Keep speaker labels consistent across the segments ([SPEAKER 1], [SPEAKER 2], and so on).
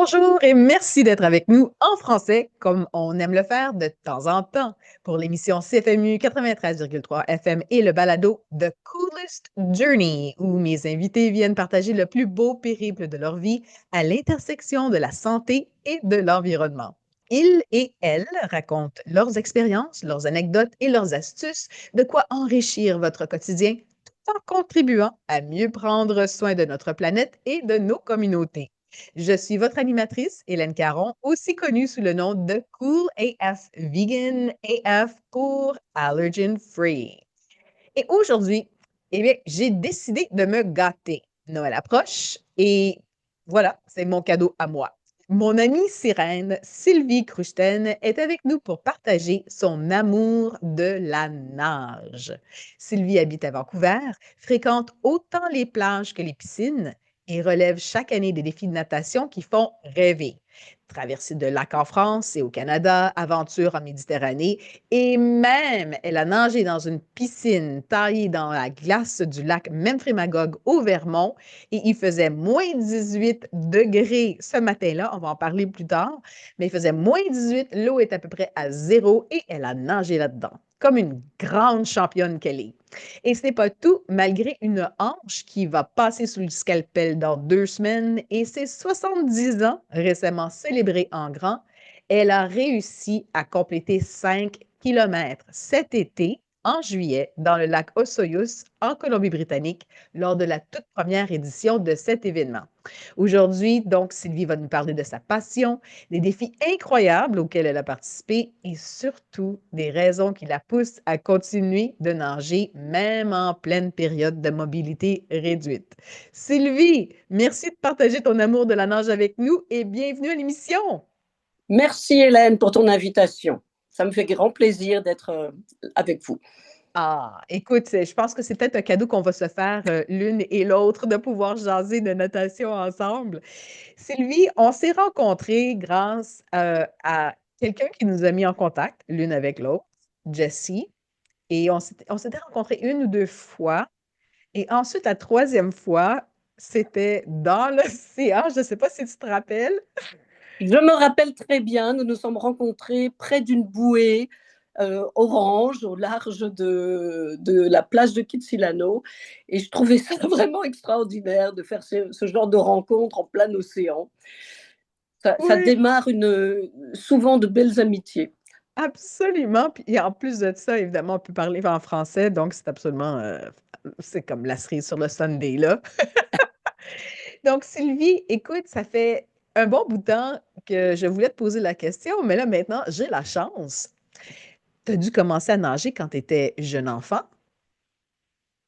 [SPEAKER 1] Bonjour et merci d'être avec nous en français, comme on aime le faire de temps en temps, pour l'émission CFMU 93,3 FM et le balado The Coolest Journey, où mes invités viennent partager le plus beau périple de leur vie à l'intersection de la santé et de l'environnement. Ils et elles racontent leurs expériences, leurs anecdotes et leurs astuces, de quoi enrichir votre quotidien tout en contribuant à mieux prendre soin de notre planète et de nos communautés. Je suis votre animatrice, Hélène Caron, aussi connue sous le nom de Cool AF Vegan AF pour Allergen Free. Et aujourd'hui, eh bien, j'ai décidé de me gâter. Noël approche et voilà, c'est mon cadeau à moi. Mon amie sirène, Sylvie Kruchten, est avec nous pour partager son amour de la nage. Sylvie habite à Vancouver, fréquente autant les plages que les piscines et relève chaque année des défis de natation qui font rêver. Traversée de lacs en France et au Canada, aventure en Méditerranée, et même elle a nagé dans une piscine taillée dans la glace du lac Memphremagog au Vermont et il faisait moins 18 degrés ce matin-là, on va en parler plus tard, mais il faisait moins 18, l'eau est à peu près à zéro et elle a nagé là-dedans, comme une grande championne qu'elle est. Et ce n'est pas tout, malgré une hanche qui va passer sous le scalpel dans 2 semaines et ses 70 ans récemment célébrés en grand, elle a réussi à compléter 5 kilomètres cet été, en juillet, dans le lac Osoyoos, en Colombie-Britannique, lors de la toute première édition de cet événement. Aujourd'hui, donc, Sylvie va nous parler de sa passion, des défis incroyables auxquels elle a participé et surtout des raisons qui la poussent à continuer de nager, même en pleine période de mobilité réduite. Sylvie, merci de partager ton amour de la nage avec nous et bienvenue à l'émission.
[SPEAKER 2] Merci Hélène pour ton invitation. Ça me fait grand plaisir d'être avec vous.
[SPEAKER 1] Ah, écoute, je pense que c'est peut-être un cadeau qu'on va se faire l'une et l'autre de pouvoir jaser de natation ensemble. Sylvie, on s'est rencontrés grâce à quelqu'un qui nous a mis en contact l'une avec l'autre, Jessie, et on s'était rencontrés une ou deux fois. Et ensuite, la troisième fois, c'était dans l'océan. Je ne sais pas si tu te rappelles.
[SPEAKER 2] Je me rappelle très bien, nous nous sommes rencontrés près d'une bouée orange au large de la plage de Kitsilano et je trouvais ça vraiment extraordinaire de faire ce genre de rencontre en plein océan. Ça
[SPEAKER 1] Oui,
[SPEAKER 2] démarre souvent de belles amitiés.
[SPEAKER 1] absolument. Puis et en plus de ça, évidemment, on peut parler en français, donc c'est absolument, c'est comme la cerise sur le sundae, là. Donc, Sylvie, écoute, ça fait un bon bout de temps que je voulais te poser la question, mais là, maintenant, j'ai la chance. Tu as dû commencer à nager quand tu étais jeune enfant?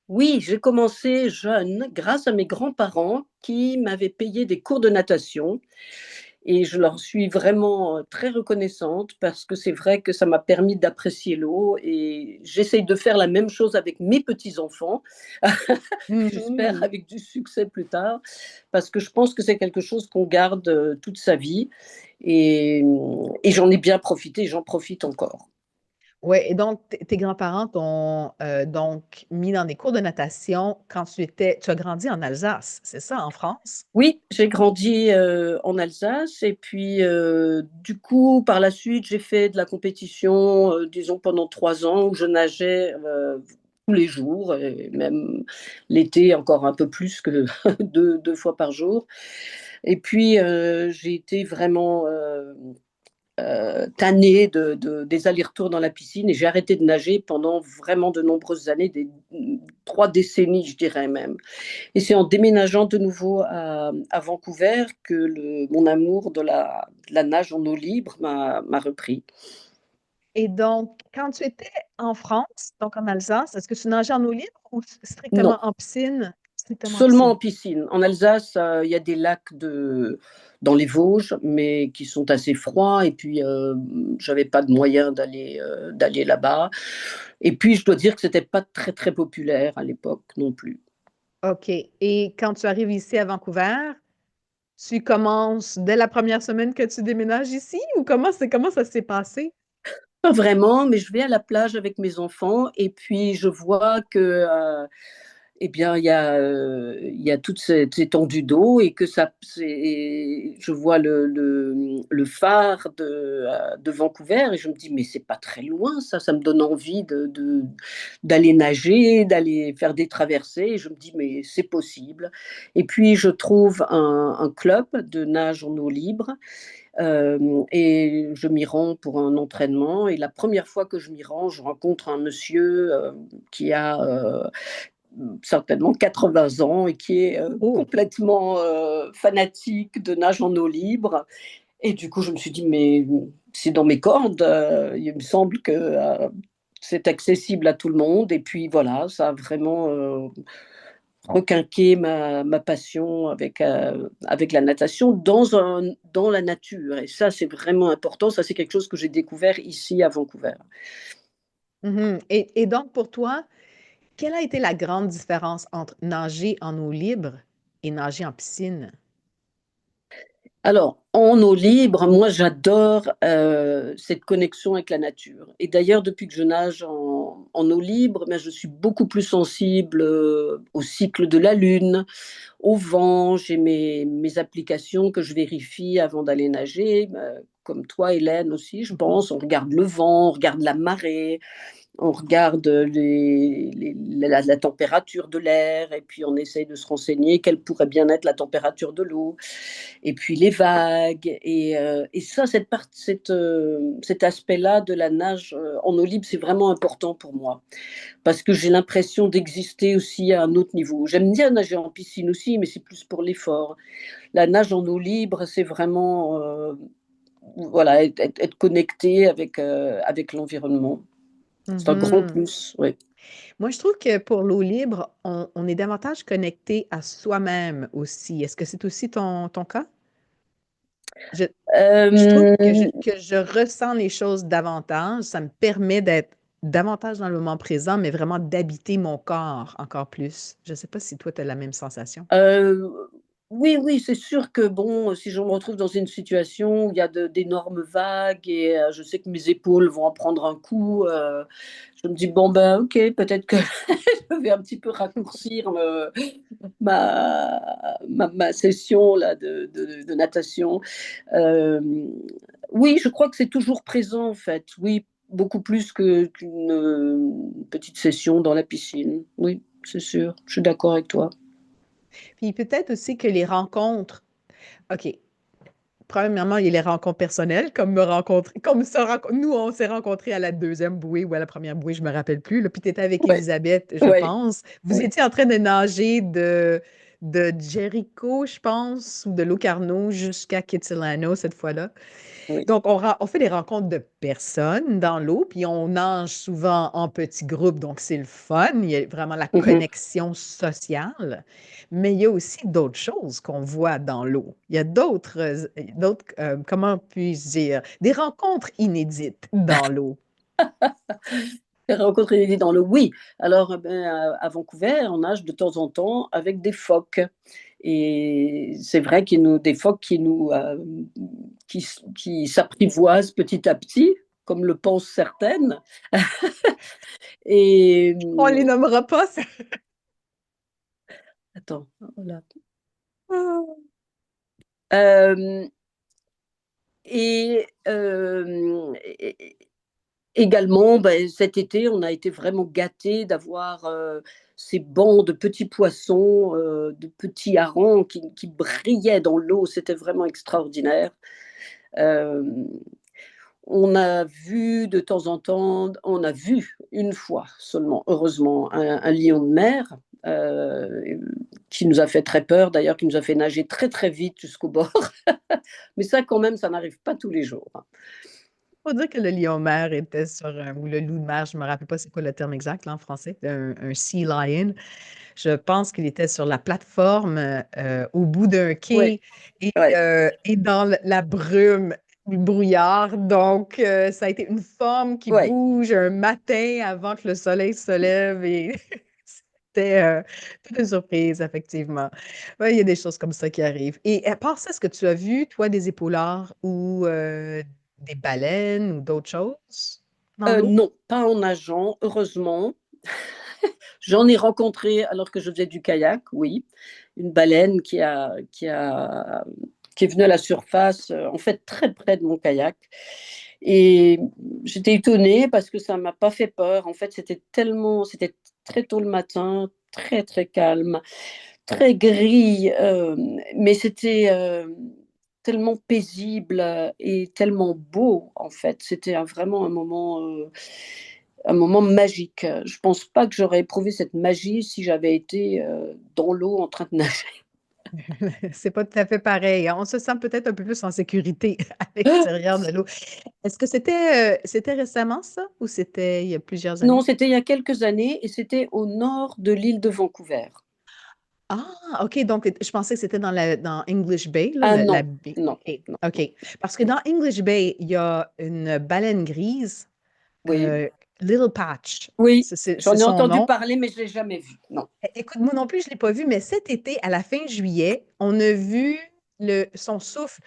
[SPEAKER 2] Oui, j'ai commencé jeune grâce à mes grands-parents qui m'avaient payé des cours de natation et je leur suis vraiment très reconnaissante parce que c'est vrai que ça m'a permis d'apprécier l'eau et j'essaye de faire la même chose avec mes petits-enfants, j'espère
[SPEAKER 1] Mhm.
[SPEAKER 2] avec du succès plus tard, parce que je pense que c'est quelque chose qu'on garde toute sa vie et, et j'en ai bien profité, j'en profite encore.
[SPEAKER 1] Oui, et donc tes grands-parents t'ont donc mis dans des cours de natation quand tu as grandi en Alsace, c'est ça, en France?
[SPEAKER 2] Oui, j'ai grandi en Alsace et puis du coup, par la suite, j'ai fait de la compétition, disons pendant 3 ans où je nageais tous les jours et même l'été encore un peu plus que deux fois par jour. Et puis j'ai été vraiment tannée des allers-retours dans la piscine et j'ai arrêté de nager pendant vraiment de nombreuses années, 3 décennies, je dirais même. Et c'est en déménageant de nouveau à Vancouver que mon amour de la nage en eau libre m'a repris.
[SPEAKER 1] Et donc, quand tu étais en France, donc en Alsace, est-ce que tu nageais en eau libre ou strictement
[SPEAKER 2] Non,
[SPEAKER 1] en piscine? Strictement en
[SPEAKER 2] seulement en
[SPEAKER 1] piscine.
[SPEAKER 2] piscine. En Alsace, il y a des lacs dans les Vosges, mais qui sont assez froids. Et puis, j'avais pas de moyen d'aller là-bas. Et puis, je dois dire que c'était pas très, très populaire à l'époque non plus.
[SPEAKER 1] OK. Et quand tu arrives ici à Vancouver, tu commences dès la première semaine que tu déménages ici ou comment ça s'est passé?
[SPEAKER 2] Pas vraiment, mais je vais à la plage avec mes enfants et puis je vois que eh bien, il y a toute cette étendue d'eau et que je vois le phare de Vancouver et je me dis, mais c'est pas très loin, ça me donne envie d'aller nager, d'aller faire des traversées. Et je me dis, mais c'est possible. Et puis, je trouve un club de nage en eau libre et je m'y rends pour un entraînement. Et la première fois que je m'y rends, je rencontre un monsieur qui a certainement 80 ans et qui est
[SPEAKER 1] Oh!
[SPEAKER 2] complètement fanatique de nage en eau libre. Et du coup, je me suis dit, mais c'est dans mes cordes. Il me semble que c'est accessible à tout le monde. Et puis voilà, ça a vraiment requinqué ma passion avec la natation dans la nature. Et ça, c'est vraiment important. Ça, c'est quelque chose que j'ai découvert ici à Vancouver.
[SPEAKER 1] Mmh et donc pour toi, quelle a été la grande différence entre nager en eau libre et nager en piscine?
[SPEAKER 2] Alors, en eau libre, moi j'adore cette connexion avec la nature. Et d'ailleurs, depuis que je nage en eau libre, ben, je suis beaucoup plus sensible au cycle de la Lune, au vent. J'ai mes applications que je vérifie avant d'aller nager. Comme toi, Hélène aussi, je pense. On regarde le vent, on regarde la marée, on regarde la température de l'air et puis on essaye de se renseigner quelle pourrait bien être la température de l'eau et puis les vagues et ça cet aspect-là de la nage en eau libre c'est vraiment important pour moi parce que j'ai l'impression d'exister aussi à un autre niveau. J'aime bien nager en piscine aussi mais c'est plus pour l'effort. La nage en eau libre c'est vraiment voilà être connecté avec l'environnement. C'est un grand
[SPEAKER 1] Mmh.
[SPEAKER 2] plus, oui.
[SPEAKER 1] Moi, je trouve que pour l'eau libre, on est davantage connecté à soi-même aussi. Est-ce que c'est aussi ton cas? Je je trouve que
[SPEAKER 2] Euh,
[SPEAKER 1] je ressens les choses davantage. Ça me permet d'être davantage dans le moment présent, mais vraiment d'habiter mon corps encore plus. Je ne sais pas si toi, tu as la même sensation?
[SPEAKER 2] euh, oui, oui, c'est sûr que bon, si je me retrouve dans une situation où il y a d'énormes vagues et je sais que mes épaules vont en prendre un coup, je me dis, bon, ben, ok, peut-être que je vais un petit peu raccourcir ma session là, de natation. Euh, oui, je crois que c'est toujours présent en fait. Oui, beaucoup plus qu'une petite session dans la piscine. Oui, c'est sûr. Je suis d'accord avec toi.
[SPEAKER 1] Puis peut-être aussi que les rencontres, OK, premièrement, il y a les rencontres personnelles, comme me rencontrer, nous, on s'est rencontrés à la deuxième bouée ou à la première bouée, je me rappelle plus. Là, puis tu étais avec
[SPEAKER 2] Ouais,
[SPEAKER 1] Elisabeth, je
[SPEAKER 2] ouais,
[SPEAKER 1] pense. Vous
[SPEAKER 2] ouais,
[SPEAKER 1] étiez en train de nager de Jericho, je pense, ou de Locarno jusqu'à Kitsilano cette fois-là.
[SPEAKER 2] oui.
[SPEAKER 1] Donc, on fait des rencontres de personnes dans l'eau, puis on nage souvent en petits groupes, donc c'est le fun. Il y a vraiment la
[SPEAKER 2] Mhm.
[SPEAKER 1] connexion sociale, mais il y a aussi d'autres choses qu'on voit dans l'eau. Il y a comment puis-je dire, des rencontres inédites dans l'eau.
[SPEAKER 2] J'ai rencontré Lily dans le oui. Alors, ben, à Vancouver, on nage de temps en temps avec des phoques. Et c'est vrai qu'il y a des phoques qui s'apprivoisent petit à petit, comme le pensent certaines. Et
[SPEAKER 1] On les nommera pas, ça.
[SPEAKER 2] attends, voilà. Euh, et également, ben, cet été, on a été vraiment gâtés d'avoir ces bancs de petits poissons, de petits harengs qui brillaient dans l'eau. C'était vraiment extraordinaire. Euh, on a vu de temps en temps, on a vu une fois seulement, heureusement, un lion de mer qui nous a fait très peur, d'ailleurs, qui nous a fait nager très très vite jusqu'au bord. Mais ça, quand même, ça n'arrive pas tous les jours.
[SPEAKER 1] Faut dire que le lion-mer était ou le loup de mer, je me rappelle pas c'est quoi le terme exact là, en français, un sea lion. Je pense qu'il était sur la plateforme, au bout d'un
[SPEAKER 2] Oui,
[SPEAKER 1] quai
[SPEAKER 2] ouais,
[SPEAKER 1] et dans la brume, le brouillard. Donc, ça a été une forme qui
[SPEAKER 2] ouais.
[SPEAKER 1] bouge un matin avant que le soleil se lève et c'était, toute une surprise, effectivement. Ouais, il y a des choses comme ça qui arrivent. Et à part ça, est-ce que tu as vu, toi, des épaulards ou, des baleines ou d'autres choses dans l'eau?
[SPEAKER 2] Non, pas en nageant, heureusement. J'en ai rencontré alors que je faisais du kayak, oui. Une baleine qui est venue à la surface, en fait, très près de mon kayak. Et j'étais étonnée parce que ça m'a pas fait peur. En fait, c'était très tôt le matin, très, très calme, très gris, mais c'était tellement paisible et tellement beau, en fait. C'était vraiment un moment magique. Je pense pas que j'aurais éprouvé cette magie si j'avais été dans l'eau en train de nager.
[SPEAKER 1] C'est pas tout à fait pareil, hein. On se sent peut-être un peu plus en sécurité à l'extérieur de l'eau. Est-ce que c'était récemment ça ou c'était il y a plusieurs
[SPEAKER 2] Non,
[SPEAKER 1] années?
[SPEAKER 2] c'était il y a quelques années et c'était au nord de l'île de Vancouver.
[SPEAKER 1] Ah, OK, donc je pensais que c'était dans English Bay, là,
[SPEAKER 2] Ah
[SPEAKER 1] la
[SPEAKER 2] non,
[SPEAKER 1] baie.
[SPEAKER 2] non,
[SPEAKER 1] OK,
[SPEAKER 2] non, non.
[SPEAKER 1] OK. Parce que dans English Bay, il y a une baleine grise,
[SPEAKER 2] Oui,
[SPEAKER 1] euh, Little Patch.
[SPEAKER 2] oui,
[SPEAKER 1] C'est
[SPEAKER 2] j'en ai
[SPEAKER 1] son
[SPEAKER 2] entendu
[SPEAKER 1] nom.
[SPEAKER 2] parler, mais je l'ai jamais vu. Non.
[SPEAKER 1] Écoute, moi non plus, je ne l'ai pas vu, mais cet été, à la fin juillet, on a vu son souffle.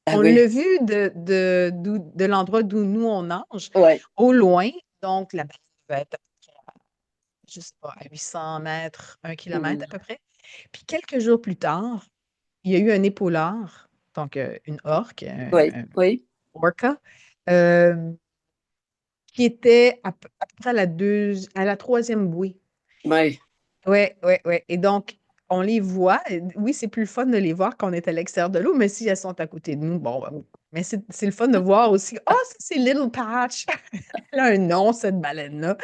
[SPEAKER 2] Ah
[SPEAKER 1] On
[SPEAKER 2] oui,
[SPEAKER 1] l'a vu de l'endroit d'où nous on nage,
[SPEAKER 2] ouais,
[SPEAKER 1] au loin. Donc, la baleine devait être, je sais pas, à 800 mètres, 1 kilomètre à
[SPEAKER 2] mhm,
[SPEAKER 1] peu près. Puis quelques jours plus tard, il y a eu un épaulard, donc une orque,
[SPEAKER 2] ouais,
[SPEAKER 1] un
[SPEAKER 2] oui,
[SPEAKER 1] orca, euh, qui était à peu près à la troisième bouée.
[SPEAKER 2] ouais.
[SPEAKER 1] Oui, oui, oui. Et donc, on les voit. Oui, c'est plus le fun de les voir quand on est à l'extérieur de l'eau, mais si elles sont à côté de nous, bon, ben, mais c'est le fun de voir aussi. Ah, ça, c'est Little Patch. Elle a un nom, cette baleine-là.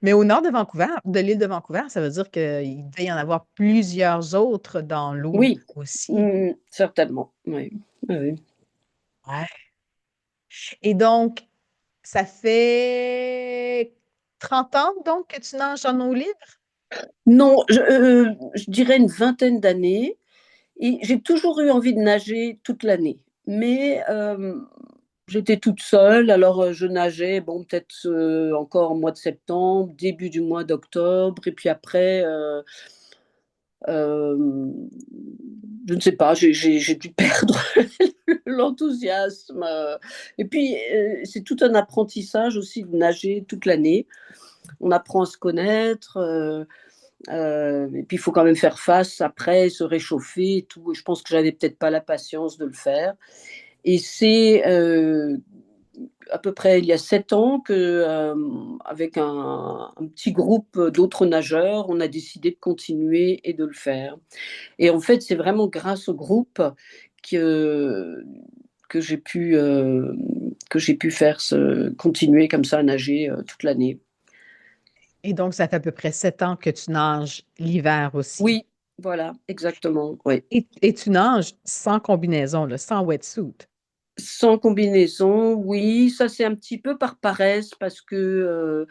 [SPEAKER 1] Mais au nord de Vancouver, de l'île de Vancouver, ça veut dire qu'il devait y en avoir plusieurs autres dans l'eau
[SPEAKER 2] Oui,
[SPEAKER 1] aussi.
[SPEAKER 2] certainement. Oui, oui, oui.
[SPEAKER 1] Ouais. Et donc, ça fait 30 ans, donc, que tu nages en eau libre?
[SPEAKER 2] Non, je dirais une vingtaine d'années. Et j'ai toujours eu envie de nager toute l'année. Mais j'étais toute seule, alors je nageais, bon, peut-être encore au mois de septembre, début du mois d'octobre, et puis après, euh, je ne sais pas, j'ai dû perdre l'enthousiasme. Et puis, c'est tout un apprentissage aussi de nager toute l'année. On apprend à se connaître. Et puis, il faut quand même faire face après, se réchauffer et tout. Et je pense que j'avais peut-être pas la patience de le faire. Et c'est à peu près il y a 7 ans que, avec un petit groupe d'autres nageurs, on a décidé de continuer et de le faire. Et en fait, c'est vraiment grâce au groupe que, que j'ai pu, euh, que j'ai pu continuer comme ça à nager toute l'année.
[SPEAKER 1] Et donc, ça fait à peu près 7 ans que tu nages l'hiver aussi.
[SPEAKER 2] Oui, voilà, exactement. Oui.
[SPEAKER 1] Et tu nages sans combinaison, là, sans wetsuit.
[SPEAKER 2] Sans combinaison, oui, ça c'est un petit peu par paresse parce que,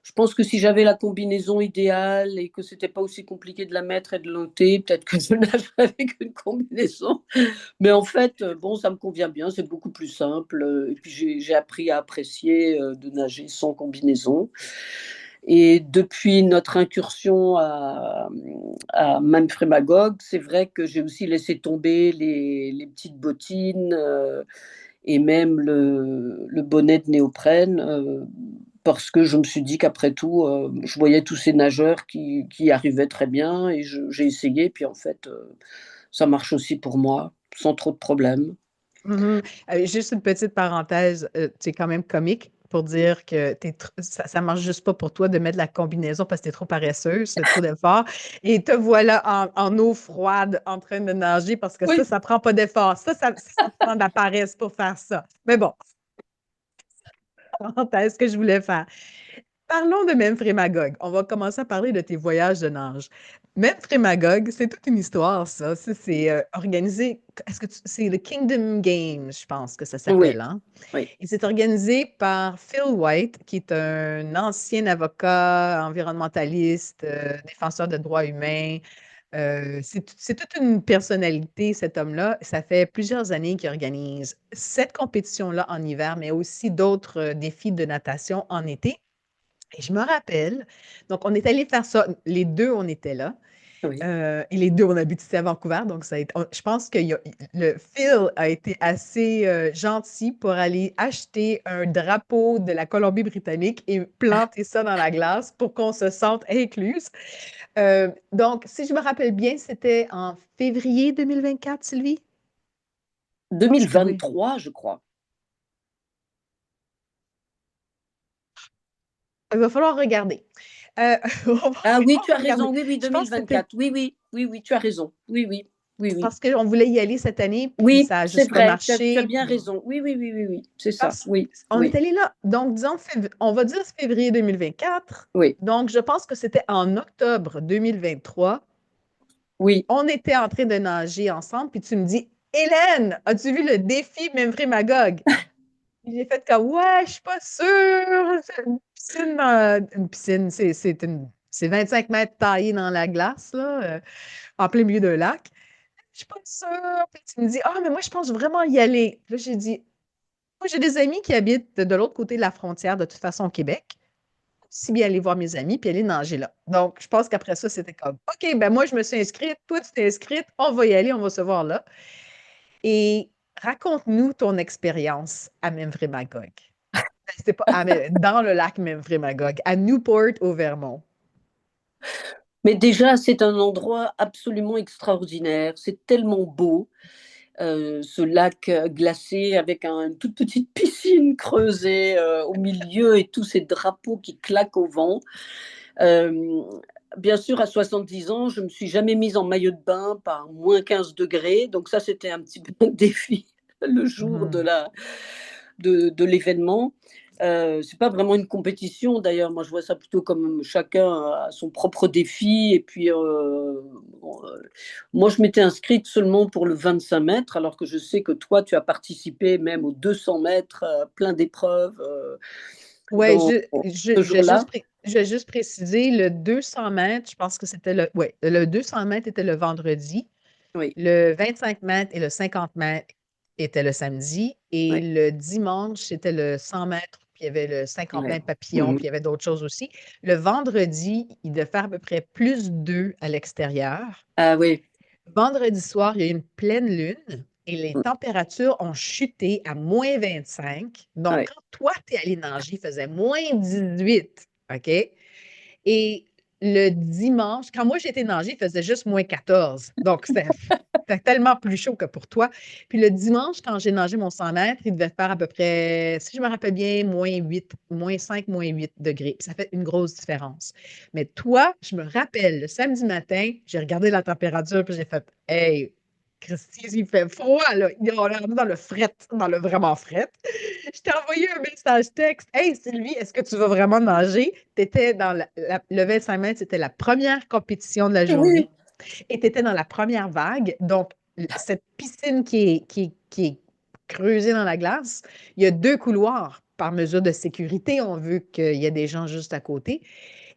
[SPEAKER 2] je pense que si j'avais la combinaison idéale et que c'était pas aussi compliqué de la mettre et de l'ôter, peut-être que je nagerais avec une combinaison. Mais en fait, bon, ça me convient bien, c'est beaucoup plus simple, et puis j'ai appris à apprécier, de nager sans combinaison. Et depuis notre incursion à Manfred-Magog, c'est vrai que j'ai aussi laissé tomber les petites bottines, et même le bonnet de néoprène, parce que je me suis dit qu'après tout, je voyais tous ces nageurs qui y arrivaient très bien et j'ai essayé, puis en fait, ça marche aussi pour moi, sans trop de problèmes.
[SPEAKER 1] Mhm. Juste une petite parenthèse, c'est quand même comique pour dire que ça marche juste pas pour toi de mettre la combinaison parce que t'es trop paresseuse, c'est trop d'efforts. Et te voilà en eau froide en train de nager parce que
[SPEAKER 2] Oui,
[SPEAKER 1] ça prend pas d'effort. Ça prend de la paresse pour faire ça. Mais bon, parenthèse que je voulais faire. Parlons de Memphremagog. On va commencer à parler de tes voyages de nage. Memphremagog, c'est toute une histoire, ça. Ça, c'est organisé. C'est le Kingdom Games, je pense que ça
[SPEAKER 2] oui,
[SPEAKER 1] s'appelle, hein?
[SPEAKER 2] oui,
[SPEAKER 1] Et c'est organisé par Phil White, qui est un ancien avocat environnementaliste, défenseur de droits humains. C'est toute une personnalité, cet homme-là. Ça fait plusieurs années qu'il organise cette compétition-là en hiver, mais aussi d'autres défis de natation en été. Et je me rappelle, donc on est allé faire ça, les deux, on était là.
[SPEAKER 2] Oui.
[SPEAKER 1] Et les deux, on habite ici à Vancouver, donc je pense que le Phil a été assez gentil pour aller acheter un drapeau de la Colombie-Britannique et planter ça dans la glace pour qu'on se sente incluse. Donc, si je me rappelle bien, c'était en février 2024, Sylvie? Je pense que oui.
[SPEAKER 2] 2023, je crois.
[SPEAKER 1] Il va falloir regarder. Euh,
[SPEAKER 2] Ah oui,
[SPEAKER 1] on
[SPEAKER 2] tu as
[SPEAKER 1] va regarder.
[SPEAKER 2] raison. Oui, oui,
[SPEAKER 1] Je pense que c'était
[SPEAKER 2] 2024. Oui, oui, oui, oui, tu as raison. Oui, oui, oui, oui.
[SPEAKER 1] parce qu'on voulait y aller cette année, puis
[SPEAKER 2] Oui,
[SPEAKER 1] ça a
[SPEAKER 2] c'est
[SPEAKER 1] juste pas
[SPEAKER 2] vrai. Tu as
[SPEAKER 1] marché.
[SPEAKER 2] bien
[SPEAKER 1] Puis
[SPEAKER 2] raison. Oui, oui, oui, oui, oui. C'est ça.
[SPEAKER 1] parce
[SPEAKER 2] Oui,
[SPEAKER 1] on est
[SPEAKER 2] oui,
[SPEAKER 1] allé là. Donc, disons, on va dire février 2024.
[SPEAKER 2] oui,
[SPEAKER 1] Donc, je pense que c'était en octobre 2023.
[SPEAKER 2] oui.
[SPEAKER 1] On était en train de nager ensemble, puis tu me dis, Hélène, as-tu vu le défi Memphis Magog? J'ai fait comme, ouais, je suis pas sûre. C'est une piscine, c'est 25 mètres taillés dans la glace, là, en plein milieu d'un lac. Je suis pas sûre. Puis tu me dis, ah, mais moi, je pense vraiment y aller. Puis là, j'ai dit, moi, j'ai des amis qui habitent de l'autre côté de la frontière, de toute façon, au Québec. Si bien aller voir mes amis puis aller nager là. Donc, je pense qu'après ça, c'était comme, OK, ben moi, je me suis inscrite, toi, tu t'es inscrite, on va y aller, on va se voir là. Et raconte-nous ton expérience à Memvré-Magog. C'est pas dans le lac Memvré-Magog, à Newport, au Vermont.
[SPEAKER 2] Mais déjà, c'est un endroit absolument extraordinaire. C'est tellement beau. Ce lac glacé avec une toute petite piscine creusée au milieu et tous ces drapeaux qui claquent au vent. Euh, Bien sûr, à 70 ans, je ne me suis jamais mise en maillot de bain par moins 15 degrés. Donc ça, c'était un petit peu un défi le jour
[SPEAKER 1] Mhm.
[SPEAKER 2] de l'événement. C'est pas vraiment une compétition d'ailleurs. Moi, je vois ça plutôt comme chacun a son propre défi. Et puis, bon, moi, je m'étais inscrite seulement pour le 25 mètres, alors que je sais que toi, tu as participé même aux 200 mètres, plein d'épreuves
[SPEAKER 1] Ouais,
[SPEAKER 2] dans ce jour-là.
[SPEAKER 1] je vais juste préciser, le 200 mètres, je pense que c'était le 200 mètres était le vendredi.
[SPEAKER 2] Oui,
[SPEAKER 1] Le 25 mètres et le 50 mètres était le samedi. Et
[SPEAKER 2] oui,
[SPEAKER 1] le dimanche, c'était le 100 mètres, puis il y avait le 50
[SPEAKER 2] oui.
[SPEAKER 1] mètres papillon,
[SPEAKER 2] Mhm.
[SPEAKER 1] puis il y avait d'autres choses aussi. Le vendredi, il devait faire à peu près plus 2 à l'extérieur.
[SPEAKER 2] Ah oui.
[SPEAKER 1] Vendredi soir, il y a eu une pleine lune et les températures ont chuté à moins 25. Donc,
[SPEAKER 2] Ouais.
[SPEAKER 1] quand toi, tu es allé nager, il faisait moins 18. OK? Et le dimanche, quand moi j'étais nager, il faisait juste moins 14. Donc, c'était tellement plus chaud que pour toi. Puis le dimanche, quand j'ai nagé mon 100 mètres, il devait faire à peu près, si je me rappelle bien, moins 8, moins 5, moins 8 degrés. Puis ça fait une grosse différence. Mais toi, je me rappelle, le samedi matin, j'ai regardé la température, puis j'ai fait, hey, Christy, il fait froid, là. On est rendu dans le fret, dans le vraiment fret. Je t'ai envoyé un message texte. Hey Sylvie, est-ce que tu vas vraiment nager? Tu étais dans le 25 mètres, c'était la première compétition de la
[SPEAKER 2] Oui.
[SPEAKER 1] journée et tu étais dans la première vague. Donc, cette piscine qui est creusée dans la glace, il y a deux couloirs par mesure de sécurité. On veut qu'il y ait des gens juste à côté.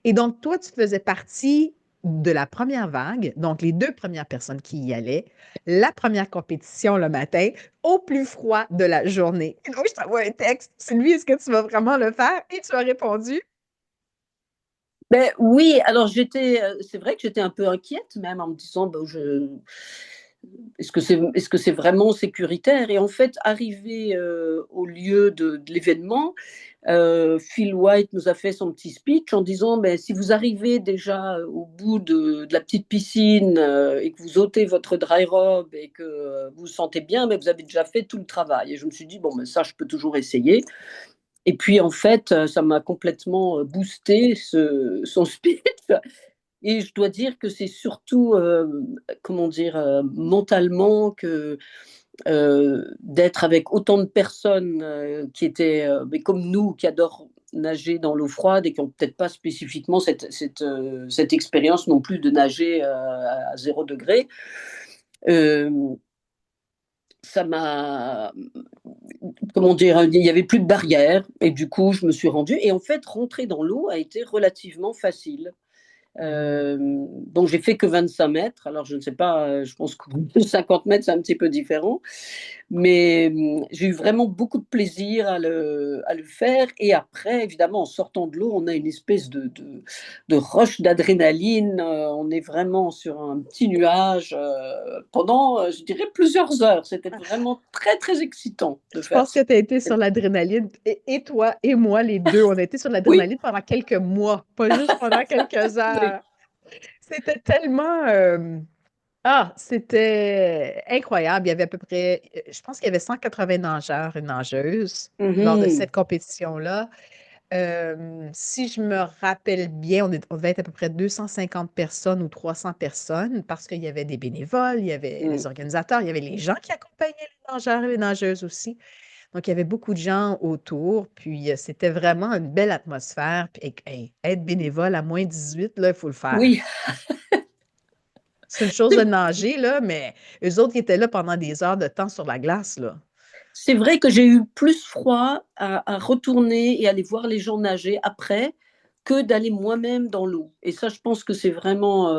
[SPEAKER 1] Et donc, toi, tu faisais partie de la première vague, donc les deux premières personnes qui y allaient, la première compétition le matin, au plus froid de la journée. Et donc, je t'envoie un texte. Sylvie, est-ce que tu vas vraiment le faire? Et tu as répondu.
[SPEAKER 2] Ben oui, alors c'est vrai que j'étais un peu inquiète même en me disant, ben, est-ce que c'est vraiment sécuritaire? Et en fait, arrivé au lieu de l'événement, Phil White nous a fait son petit speech en disant, ben, si vous arrivez déjà au bout de la petite piscine et que vous ôtez votre dry robe et que vous vous sentez bien, mais vous avez déjà fait tout le travail. Et je me suis dit, bon, ben, ça, je peux toujours essayer. Et puis, en fait, ça m'a complètement boosté son speech. Et je dois dire que c'est surtout, comment dire, mentalement que d'être avec autant de personnes qui étaient, mais comme nous, qui adorent nager dans l'eau froide et qui n'ont peut-être pas spécifiquement cette expérience non plus de nager à 0 degré. Euh, Ça m'a, comment dire, il n'y avait plus de barrière et du coup, je me suis rendue. Et en fait, rentrer dans l'eau a été relativement facile. Donc, j'ai fait que 25 mètres. Alors, je ne sais pas, je pense que 50 mètres, c'est un petit peu différent. Mais j'ai eu vraiment beaucoup de plaisir à le faire. Et après, évidemment, en sortant de l'eau, on a une espèce de rush d'adrénaline. On est vraiment sur un petit nuage pendant, je dirais, plusieurs heures. C'était vraiment très, très excitant de
[SPEAKER 1] Je
[SPEAKER 2] faire
[SPEAKER 1] pense
[SPEAKER 2] ça.
[SPEAKER 1] que tu as été sur l'adrénaline, et toi et moi, les deux, on a été sur
[SPEAKER 2] Oui,
[SPEAKER 1] l'adrénaline pendant quelques mois, pas juste pendant quelques
[SPEAKER 2] oui.
[SPEAKER 1] heures. C'était tellement... c'était incroyable. Il y avait à peu près, je pense qu'il y avait 180 nageurs et nageuses lors de
[SPEAKER 2] Mhm.
[SPEAKER 1] cette compétition-là. Si je me rappelle bien, on devait être à peu près 250 personnes ou 300 personnes parce qu'il y avait des bénévoles, il y avait les
[SPEAKER 2] Mm.
[SPEAKER 1] organisateurs, il y avait les gens qui accompagnaient les nageurs et les nageuses aussi. Donc, il y avait beaucoup de gens autour, puis c'était vraiment une belle atmosphère. Puis, hey, être bénévole à moins 18, là, il faut le faire.
[SPEAKER 2] Oui,
[SPEAKER 1] C'est une chose de nager, là, mais eux autres, qui étaient là pendant des heures de temps sur la glace, là.
[SPEAKER 2] c'est vrai que j'ai eu plus froid à retourner et aller voir les gens nager après que d'aller moi-même dans l'eau. Et ça, je pense que c'est vraiment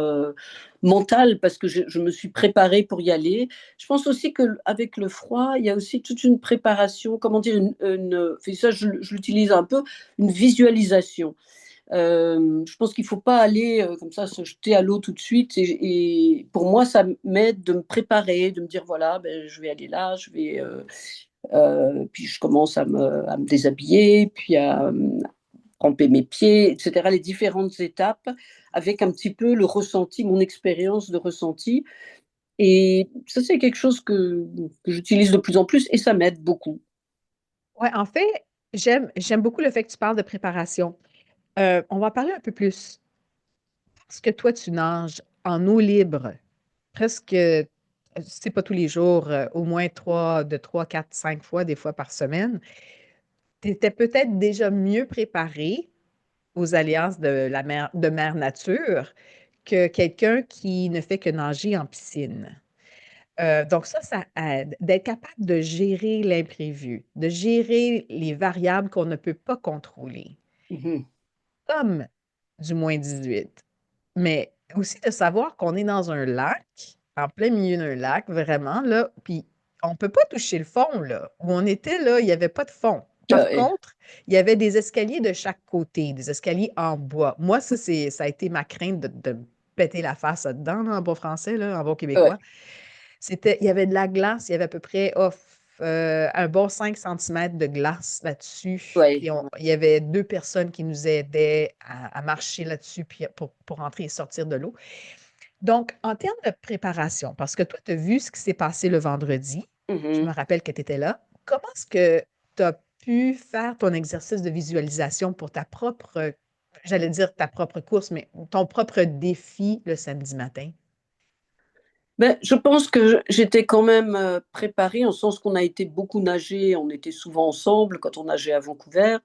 [SPEAKER 2] mental parce que je me suis préparée pour y aller. Je pense aussi qu'avec le froid, il y a aussi toute une préparation, comment dire, ça je l'utilise un peu, une visualisation. Je pense qu'il ne faut pas aller comme ça se jeter à l'eau tout de suite. Et pour moi, ça m'aide de me préparer, de me dire voilà, ben, je vais aller là, puis je commence à me déshabiller, puis à tremper mes pieds, etc. Les différentes étapes avec un petit peu le ressenti, mon expérience de ressenti. Et ça, c'est quelque chose que j'utilise de plus en plus et ça m'aide beaucoup.
[SPEAKER 1] Ouais, en fait, j'aime beaucoup le fait que tu parles de préparation. On va parler un peu plus. Parce que toi, tu nages en eau libre, presque, c'est pas tous les jours, au moins de 3, 4, 5 fois, des fois par semaine. Tu étais peut-être déjà mieux préparé aux alliances de mère nature que quelqu'un qui ne fait que nager en piscine. Donc ça aide d'être capable de gérer l'imprévu, de gérer les variables qu'on ne peut pas contrôler,
[SPEAKER 2] Mhm.
[SPEAKER 1] comme du -18. Mais aussi de savoir qu'on est dans un lac, en plein milieu d'un lac, vraiment, là, puis on peut pas toucher le fond, là. Où on était, là, il y avait pas de fond. Par
[SPEAKER 2] Ouais,
[SPEAKER 1] contre, il y avait des escaliers de chaque côté, des escaliers en bois. Moi, ça a été ma crainte de me péter la face dedans, là, en bon français, là, en bon
[SPEAKER 2] ouais,
[SPEAKER 1] québécois. Il y avait de la glace, il y avait à peu près un bon 5 centimètres de glace là-dessus.
[SPEAKER 2] ouais.
[SPEAKER 1] Puis il y avait deux personnes qui nous aidaient à marcher là-dessus puis pour entrer et sortir de l'eau. Donc, en termes de préparation, parce que toi, tu as vu ce qui s'est passé le vendredi, je me
[SPEAKER 2] Mhm.
[SPEAKER 1] rappelle que tu étais là. Comment est-ce que tu as pu faire ton exercice de visualisation pour ta propre, j'allais dire ta propre course, mais ton propre défi le samedi matin?
[SPEAKER 2] Ben, je pense que j'étais quand même préparée, en sens qu'on a été beaucoup nager, on était souvent ensemble quand on nageait à Vancouver.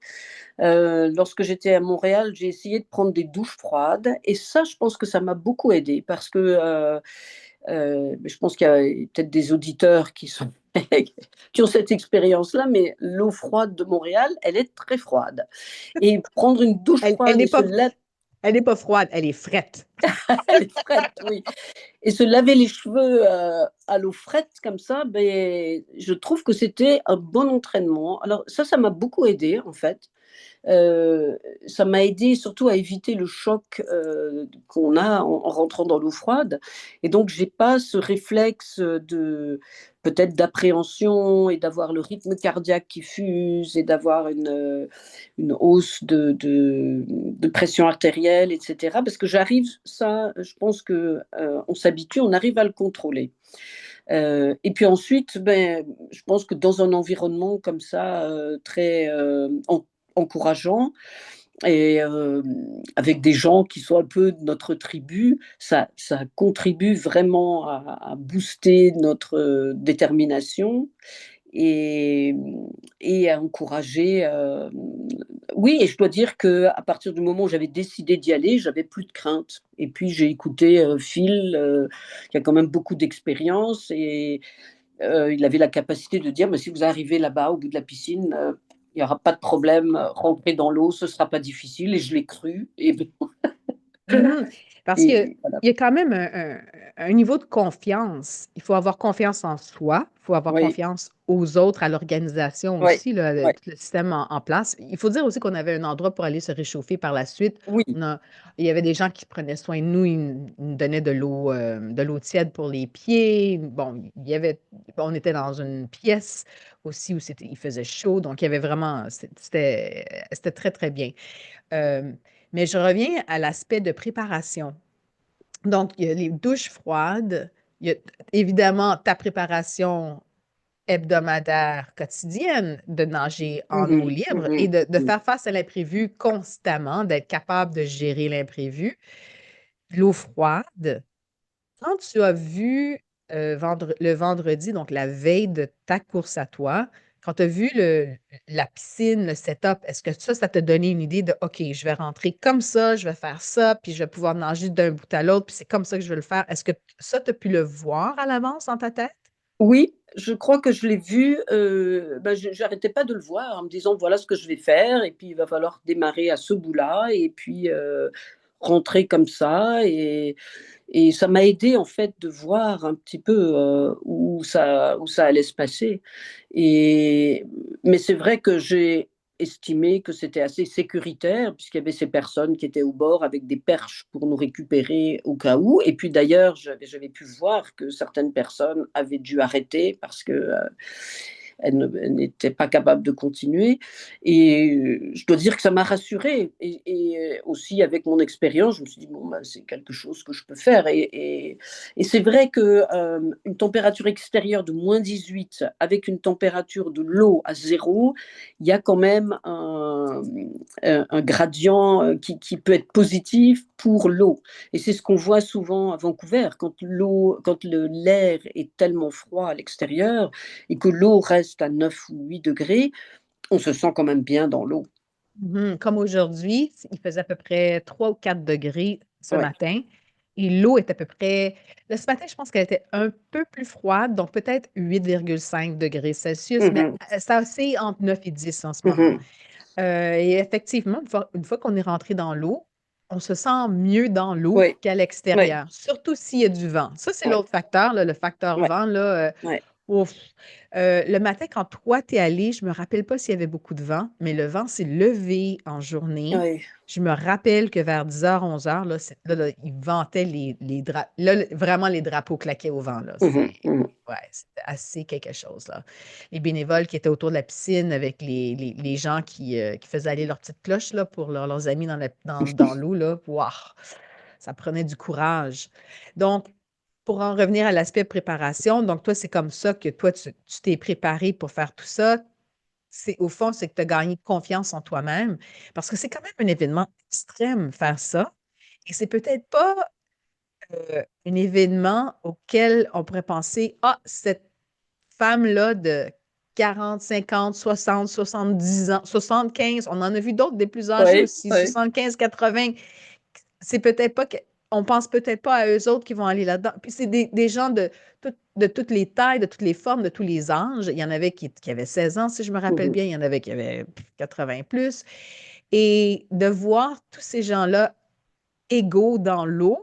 [SPEAKER 2] Lorsque j'étais à Montréal, j'ai essayé de prendre des douches froides et ça, je pense que ça m'a beaucoup aidé parce que je pense qu'il y a peut-être des auditeurs qui sont qui ont cette expérience-là, mais l'eau froide de Montréal, elle est très froide. Et prendre une douche
[SPEAKER 1] Elle
[SPEAKER 2] froide
[SPEAKER 1] n'est
[SPEAKER 2] et se
[SPEAKER 1] pas,
[SPEAKER 2] laver,
[SPEAKER 1] elle n'est pas froide, elle est frette.
[SPEAKER 2] elle est frette, oui. Et se laver les cheveux à l'eau frette comme ça, ben, je trouve que c'était un bon entraînement. Alors ça m'a beaucoup aidé en fait. Euh, Ça m'a aidé surtout à éviter le choc qu'on a en rentrant dans l'eau froide. Et donc, j'ai pas ce réflexe de peut-être d'appréhension et d'avoir le rythme cardiaque qui fuse et d'avoir une hausse de pression artérielle, etc. Parce que j'arrive, ça, je pense que on s'habitue, on arrive à le contrôler. Et puis ensuite, ben, je pense que dans un environnement comme ça, très encourageant, et avec des gens qui sont un peu de notre tribu, ça contribue vraiment à booster notre détermination et, et à encourager. Oui, et je dois dire qu'à partir du moment où j'avais décidé d'y aller, j'avais plus de crainte. Et puis j'ai écouté Phil, qui a quand même beaucoup d'expérience, et il avait la capacité de dire, mais si vous arrivez là-bas, au bout de la piscine, il n'y aura pas de problème, rentrez dans l'eau, ce ne sera pas difficile. Et je l'ai cru. Et
[SPEAKER 1] Mhm. Parce qu'il
[SPEAKER 2] Et voilà.
[SPEAKER 1] y a quand même un niveau de confiance. Il faut avoir confiance en soi, il faut avoir
[SPEAKER 2] Oui,
[SPEAKER 1] confiance aux autres, à l'organisation
[SPEAKER 2] oui,
[SPEAKER 1] aussi, là,
[SPEAKER 2] oui,
[SPEAKER 1] tout le système en place. Il faut dire aussi qu'on avait un endroit pour aller se réchauffer par la suite.
[SPEAKER 2] oui.
[SPEAKER 1] Il y avait des gens qui prenaient soin de nous, ils nous donnaient de l'eau tiède pour les pieds. Bon, on était dans une pièce aussi où il faisait chaud, donc il y avait vraiment, c'était très, très bien. Euh, mais je reviens à l'aspect de préparation. Donc, il y a les douches froides, il y a évidemment ta préparation hebdomadaire, quotidienne de nager en eau
[SPEAKER 2] Mhm,
[SPEAKER 1] libre et
[SPEAKER 2] mhm,
[SPEAKER 1] de
[SPEAKER 2] mhm.
[SPEAKER 1] faire face à l'imprévu constamment, d'être capable de gérer l'imprévu. L'eau froide, quand tu as vu le vendredi, donc la veille de ta course à toi, quand tu as vu la piscine, le setup, est-ce que ça t'a donné une idée de OK, je vais rentrer comme ça, je vais faire ça, puis je vais pouvoir nager d'un bout à l'autre, puis c'est comme ça que je vais le faire. Est-ce que ça, tu as pu le voir à l'avance dans ta tête?
[SPEAKER 2] Oui, je crois que je l'ai vu, bah, je j'arrêtais pas de le voir en me disant: «Voilà ce que je vais faire et puis il va falloir démarrer à ce bout-là et puis, rentrer comme ça» et ça m'a aidé en fait de voir un petit peu, où ça allait se passer et mais c'est vrai que j'ai estimé que c'était assez sécuritaire puisqu'il y avait ces personnes qui étaient au bord avec des perches pour nous récupérer au cas où et puis d'ailleurs j'avais pu voir que certaines personnes avaient dû arrêter parce que, elles n'étaient pas capables de continuer et je dois dire que ça m'a rassurée et aussi avec mon expérience, je me suis dit: «Bon, bah, c'est quelque chose que je peux faire» et c'est vrai que, une température extérieure de -18 avec une température de l'eau à 0, il y a quand même un gradient, qui peut être positif pour l'eau et c'est ce qu'on voit souvent à Vancouver quand l'air est tellement froid à l'extérieur et que l'eau reste à 9 ou 8 degrés, on se sent quand même bien dans l'eau.
[SPEAKER 1] Mhm. Comme aujourd'hui, il faisait à peu près 3 ou 4 degrés ce
[SPEAKER 2] Ouais.
[SPEAKER 1] matin et l'eau est à peu près. Là, ce matin, je pense qu'elle était un peu plus froide, donc peut-être 8,5 degrés Celsius, mais
[SPEAKER 2] Mmh.
[SPEAKER 1] ça oscille entre 9 et 10 en ce moment.
[SPEAKER 2] Mmh.
[SPEAKER 1] Et effectivement, une fois qu'on est rentré dans l'eau, on se sent mieux dans l'eau
[SPEAKER 2] Oui,
[SPEAKER 1] qu'à
[SPEAKER 2] oui,
[SPEAKER 1] l'extérieur, surtout s'il y a du vent. Ça, c'est
[SPEAKER 2] oui,
[SPEAKER 1] l'autre facteur, là, le facteur
[SPEAKER 2] ouais,
[SPEAKER 1] vent, là.
[SPEAKER 2] ouais,
[SPEAKER 1] Ouf. Le matin, quand toi, t'es allé, je me rappelle pas s'il y avait beaucoup de vent, mais le vent s'est levé en journée.
[SPEAKER 2] ouais.
[SPEAKER 1] Je me rappelle que vers 10h, 11h, là, là, il ventait les draps. Là, vraiment, les drapeaux claquaient au vent, là.
[SPEAKER 2] Mmh. Mmh.
[SPEAKER 1] Ouais, c'était assez quelque chose, là. Les bénévoles qui étaient autour de la piscine avec les gens qui faisaient aller leurs petites cloches, là, pour leurs amis dans l'eau, là. Waouh! Ça prenait du courage. Donc, pour en revenir à l'aspect préparation, donc toi, c'est comme ça que toi, tu t'es préparé pour faire tout ça. Au fond, c'est que tu as gagné confiance en toi-même parce que c'est quand même un événement extrême faire ça. Et c'est peut-être pas un événement auquel on pourrait penser, ah, cette femme-là de 40, 50, 60, 70 ans, 75, on en a vu d'autres des plus âgés
[SPEAKER 2] Ouais,
[SPEAKER 1] aussi,
[SPEAKER 2] ouais.
[SPEAKER 1] 75, 80. C'est peut-être pas que, on pense peut-être pas à eux autres qui vont aller là-dedans. Puis c'est des gens de toutes les tailles, de toutes les formes, de tous les âges. Il y en avait qui avaient 16 ans, si je me rappelle
[SPEAKER 2] Mmh.
[SPEAKER 1] bien. Il y en avait qui avaient 80 plus. Et de voir tous ces gens-là égaux dans l'eau,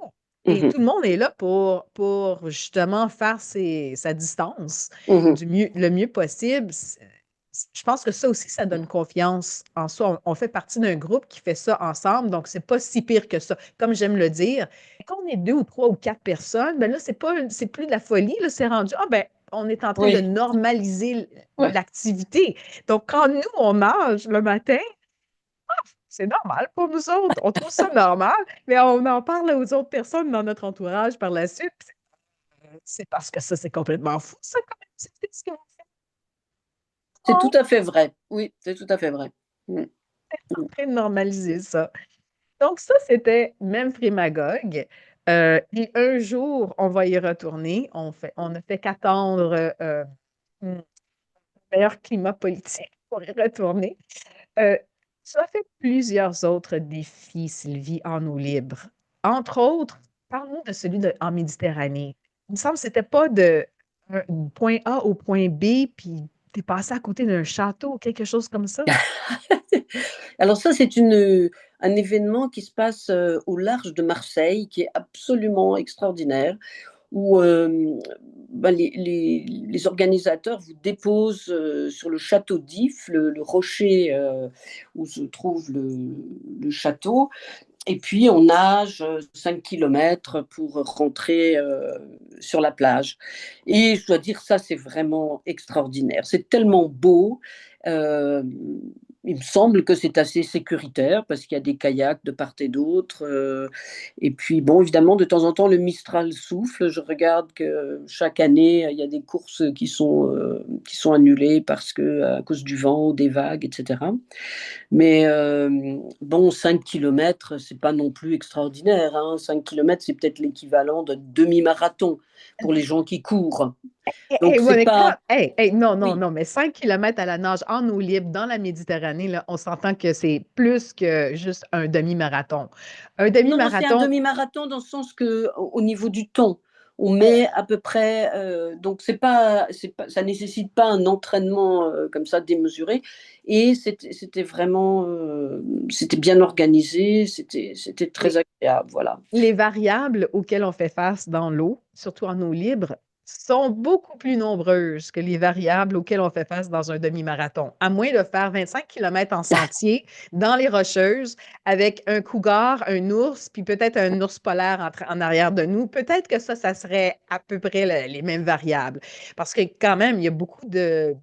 [SPEAKER 1] et
[SPEAKER 2] Mmh.
[SPEAKER 1] tout le monde est là pour justement faire sa distance
[SPEAKER 2] Mmh.
[SPEAKER 1] le mieux possible. Je pense que ça aussi, ça donne confiance en soi. On fait partie d'un groupe qui fait ça ensemble, donc c'est pas si pire que ça. Comme j'aime le dire, quand on est deux ou trois ou quatre personnes, ben là, c'est plus de la folie, là, c'est rendu, ah ben, on est en train de
[SPEAKER 2] Oui,
[SPEAKER 1] normaliser
[SPEAKER 2] ouais.
[SPEAKER 1] l'activité. Donc, quand nous, on nage le matin, c'est normal pour nous autres. On trouve ça normal, mais on en parle aux autres personnes dans notre entourage par la suite. C'est parce que ça, c'est complètement fou, ça, quand même. C'est ce qu'on
[SPEAKER 2] C'est tout à fait vrai. Oui, c'est tout à fait vrai. Mmh.
[SPEAKER 1] est en
[SPEAKER 2] Mmh.
[SPEAKER 1] train de normaliser ça. Donc ça, c'était Memphremagog. Et un jour, on va y retourner. On ne fait qu'attendre un meilleur climat politique pour y retourner. Euh, Tu as fait plusieurs autres défis, Sylvie, en eau libre. Entre autres, parle-nous de celui en Méditerranée. Il me semble que c'était pas de point A au point B, puis tu es passé à côté d'un château ou quelque chose comme ça.
[SPEAKER 2] Alors ça, c'est un événement qui se passe au large de Marseille, qui est absolument extraordinaire, où bah, les organisateurs vous déposent sur le château d'If, le rocher où se trouve le château, et puis on nage 5 kilomètres pour rentrer sur la plage. Et je dois dire, ça, c'est vraiment extraordinaire. C'est tellement beau. Euh, il me semble que c'est assez sécuritaire parce qu'il y a des kayaks de part et d'autre. Et puis, bon, évidemment, de temps en temps, le Mistral souffle. Je regarde que chaque année, il y a des courses qui sont annulées parce que, à cause du vent, des vagues, etc. Mais bon, 5 kilomètres, c'est pas non plus extraordinaire, hein. 5 kilomètres, c'est peut-être l'équivalent de demi-marathon pour les gens qui courent. Donc, c'est pas.
[SPEAKER 1] Non, non,
[SPEAKER 2] Oui.
[SPEAKER 1] non, mais 5 kilomètres à la nage en eau libre dans la Méditerranée, là, on s'entend que c'est plus que juste un demi-marathon. Un
[SPEAKER 2] Non, c'est un
[SPEAKER 1] demi-marathon,
[SPEAKER 2] demi-marathon dans le sens que, au niveau du temps, on met à peu près. Donc, ça nécessite pas un entraînement comme ça démesuré. Et c'était vraiment. C'était bien organisé, c'était très
[SPEAKER 1] les,
[SPEAKER 2] agréable, voilà.
[SPEAKER 1] les variables auxquelles on fait face dans l'eau, surtout en eau libre, sont beaucoup plus nombreuses que les variables auxquelles on fait face dans un demi-marathon. À moins de faire 25 kilomètres en sentier dans les Rocheuses avec un cougar, un ours, puis peut-être un ours polaire en arrière de nous, peut-être que ça serait à peu près les mêmes variables. Parce que quand même, il y a beaucoup d'animaux,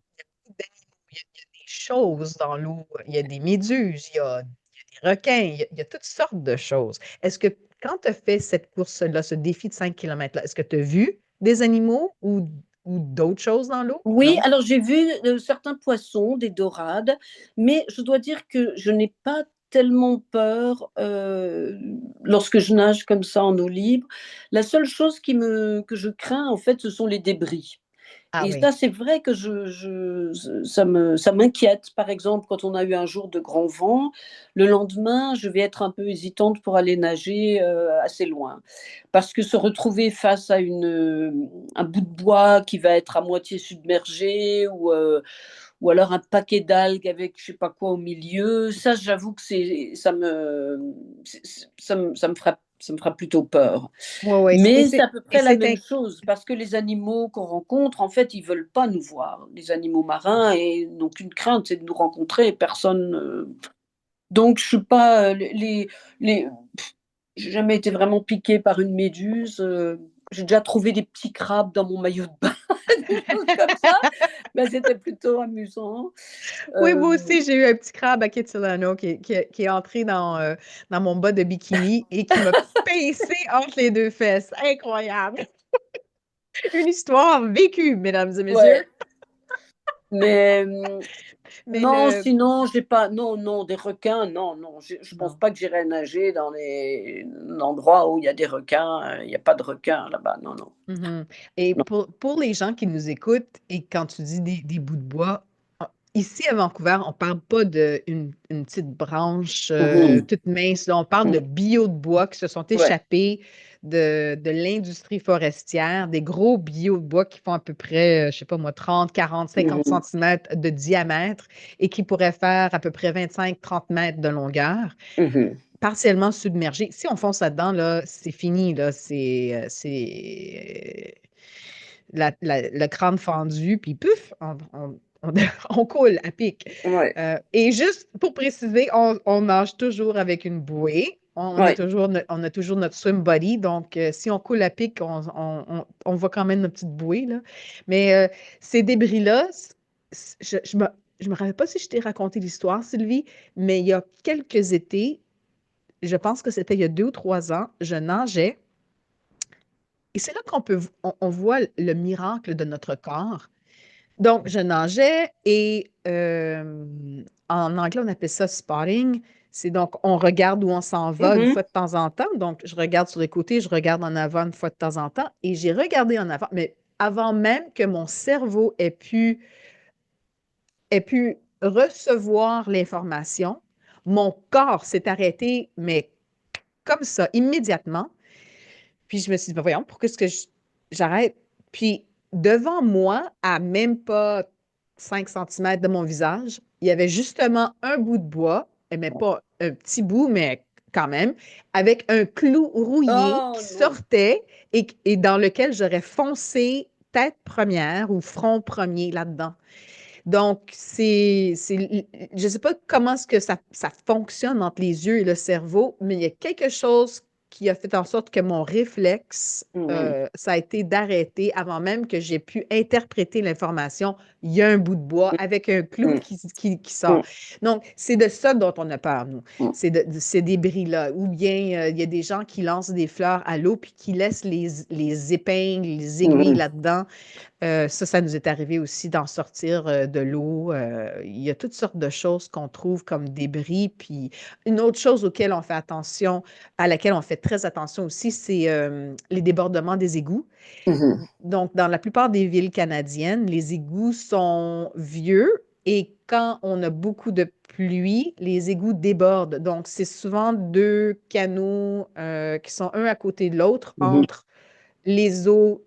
[SPEAKER 1] il y a des choses dans l'eau, il y a des méduses, il y a des requins, il y a toutes sortes de choses. Est-ce que quand tu as fait cette course-là, ce défi de 5 km-là, est-ce que tu as vu des animaux ou d'autres choses dans l'eau?
[SPEAKER 2] Oui,
[SPEAKER 1] Non?
[SPEAKER 2] alors j'ai vu certains poissons, des dorades, mais je dois dire que je n'ai pas tellement peur lorsque je nage comme ça en eau libre. La seule chose que je crains, en fait, ce sont les débris.
[SPEAKER 1] Ah
[SPEAKER 2] Et
[SPEAKER 1] oui.
[SPEAKER 2] ça, c'est vrai que ça m'inquiète. Par exemple, quand on a eu un jour de grand vent, le lendemain, je vais être un peu hésitante pour aller nager assez loin. Parce que se retrouver face à un bout de bois qui va être à moitié submergé ou alors un paquet d'algues avec je sais pas quoi au milieu, ça, j'avoue que ça me fera plutôt peur.
[SPEAKER 1] Oui, oui.
[SPEAKER 2] Mais c'est à peu
[SPEAKER 1] Et
[SPEAKER 2] près la
[SPEAKER 1] c'est
[SPEAKER 2] même chose, parce que les animaux qu'on rencontre, en fait, ils veulent pas nous voir, les animaux marins, et n'ont qu'une crainte, c'est de nous rencontrer. Personne. Donc, je suis pas les. J'ai jamais été vraiment piquée par une méduse. J'ai déjà trouvé des petits crabes dans mon maillot de bain, des choses comme ça. Ben, c'était plutôt amusant.
[SPEAKER 1] Oui,
[SPEAKER 2] Euh,
[SPEAKER 1] moi aussi, j'ai eu un petit crabe à Kitsilano qui est entré dans mon bas de bikini et qui m'a pincé entre les deux fesses. Incroyable! Une histoire vécue, mesdames et messieurs.
[SPEAKER 2] ouais, mais
[SPEAKER 1] Mais
[SPEAKER 2] non,
[SPEAKER 1] le.
[SPEAKER 2] sinon, j'ai pas. Non, non, des requins, non, non. Je pense
[SPEAKER 1] Non.
[SPEAKER 2] pas que j'irai nager dans les endroits où il y a des requins. Il n'y a pas de requins là-bas. Non, non,
[SPEAKER 1] Mhm. Et
[SPEAKER 2] non.
[SPEAKER 1] pour les gens qui nous écoutent, et quand tu dis des bouts de bois, ici à Vancouver, on parle pas une petite branche
[SPEAKER 2] Mhm,
[SPEAKER 1] toute mince, là, on parle de
[SPEAKER 2] mhm.
[SPEAKER 1] bio de bois qui se sont
[SPEAKER 2] Ouais.
[SPEAKER 1] échappés de l'industrie forestière, des gros bio de bois qui font à peu près, je sais pas moi, 30, 40, 50
[SPEAKER 2] Mhm,
[SPEAKER 1] centimètres de diamètre et qui pourraient faire à peu près 25, 30 mètres de longueur
[SPEAKER 2] mhm.
[SPEAKER 1] partiellement submergé. Si on fonce là-dedans, là, c'est fini, là. Le crâne fendu, puis pouf, on coule à pic.
[SPEAKER 2] Ouais,
[SPEAKER 1] Et juste pour préciser, on nage toujours avec une bouée.
[SPEAKER 2] ouais.
[SPEAKER 1] On a toujours notre swim body. Donc, si on coule à pic, on voit quand même notre petite bouée, là. Mais ces débris-là, je me rappelle pas si je t'ai raconté l'histoire, Sylvie, mais il y a quelques étés, je pense que c'était il y a 2 ou 3 ans, je nageais et c'est là on voit le miracle de notre corps. Donc, je nageais et en anglais, on appelle ça spotting. C'est donc, on regarde où on s'en va une
[SPEAKER 2] Mhm,
[SPEAKER 1] fois de temps en temps. Donc, je regarde sur les côtés, je regarde en avant une fois de temps en temps et j'ai regardé en avant, mais avant même que mon cerveau ait pu recevoir l'information, mon corps s'est arrêté, mais comme ça, immédiatement. Puis je me suis dit, ben voyons, pourquoi est-ce que j'arrête? Puis devant moi, à même pas 5 centimètres de mon visage, il y avait justement un bout de bois, mais pas un petit bout, mais quand même, avec un clou rouillé
[SPEAKER 2] Oh
[SPEAKER 1] qui
[SPEAKER 2] non.
[SPEAKER 1] sortait et dans lequel j'aurais foncé tête première ou front premier là-dedans. Donc, je ne sais pas comment est-ce que ça fonctionne entre les yeux et le cerveau, mais il y a quelque chose qui a fait en sorte que mon réflexe,
[SPEAKER 2] Mhm.
[SPEAKER 1] ça a été d'arrêter avant même que j'ai pu interpréter l'information. Il y a un bout de bois avec un clou
[SPEAKER 2] Mhm.
[SPEAKER 1] qui sort.
[SPEAKER 2] Mhm.
[SPEAKER 1] Donc, c'est de ça dont on a peur, nous.
[SPEAKER 2] Mhm.
[SPEAKER 1] C'est de ces débris-là. Ou bien, il y a des gens qui lancent des fleurs à l'eau puis qui laissent les épingles, les aiguilles
[SPEAKER 2] Mhm.
[SPEAKER 1] là-dedans. Ça nous est arrivé aussi d'en sortir de l'eau. Il y a toutes sortes de choses qu'on trouve comme débris. Puis une autre chose à laquelle on fait très attention aussi, c'est les débordements des égouts.
[SPEAKER 2] Mhm.
[SPEAKER 1] Donc, dans la plupart des villes canadiennes, les égouts sont vieux et quand on a beaucoup de pluie, les égouts débordent. Donc, c'est souvent deux canaux qui sont un à côté de l'autre
[SPEAKER 2] Mhm.
[SPEAKER 1] entre les eaux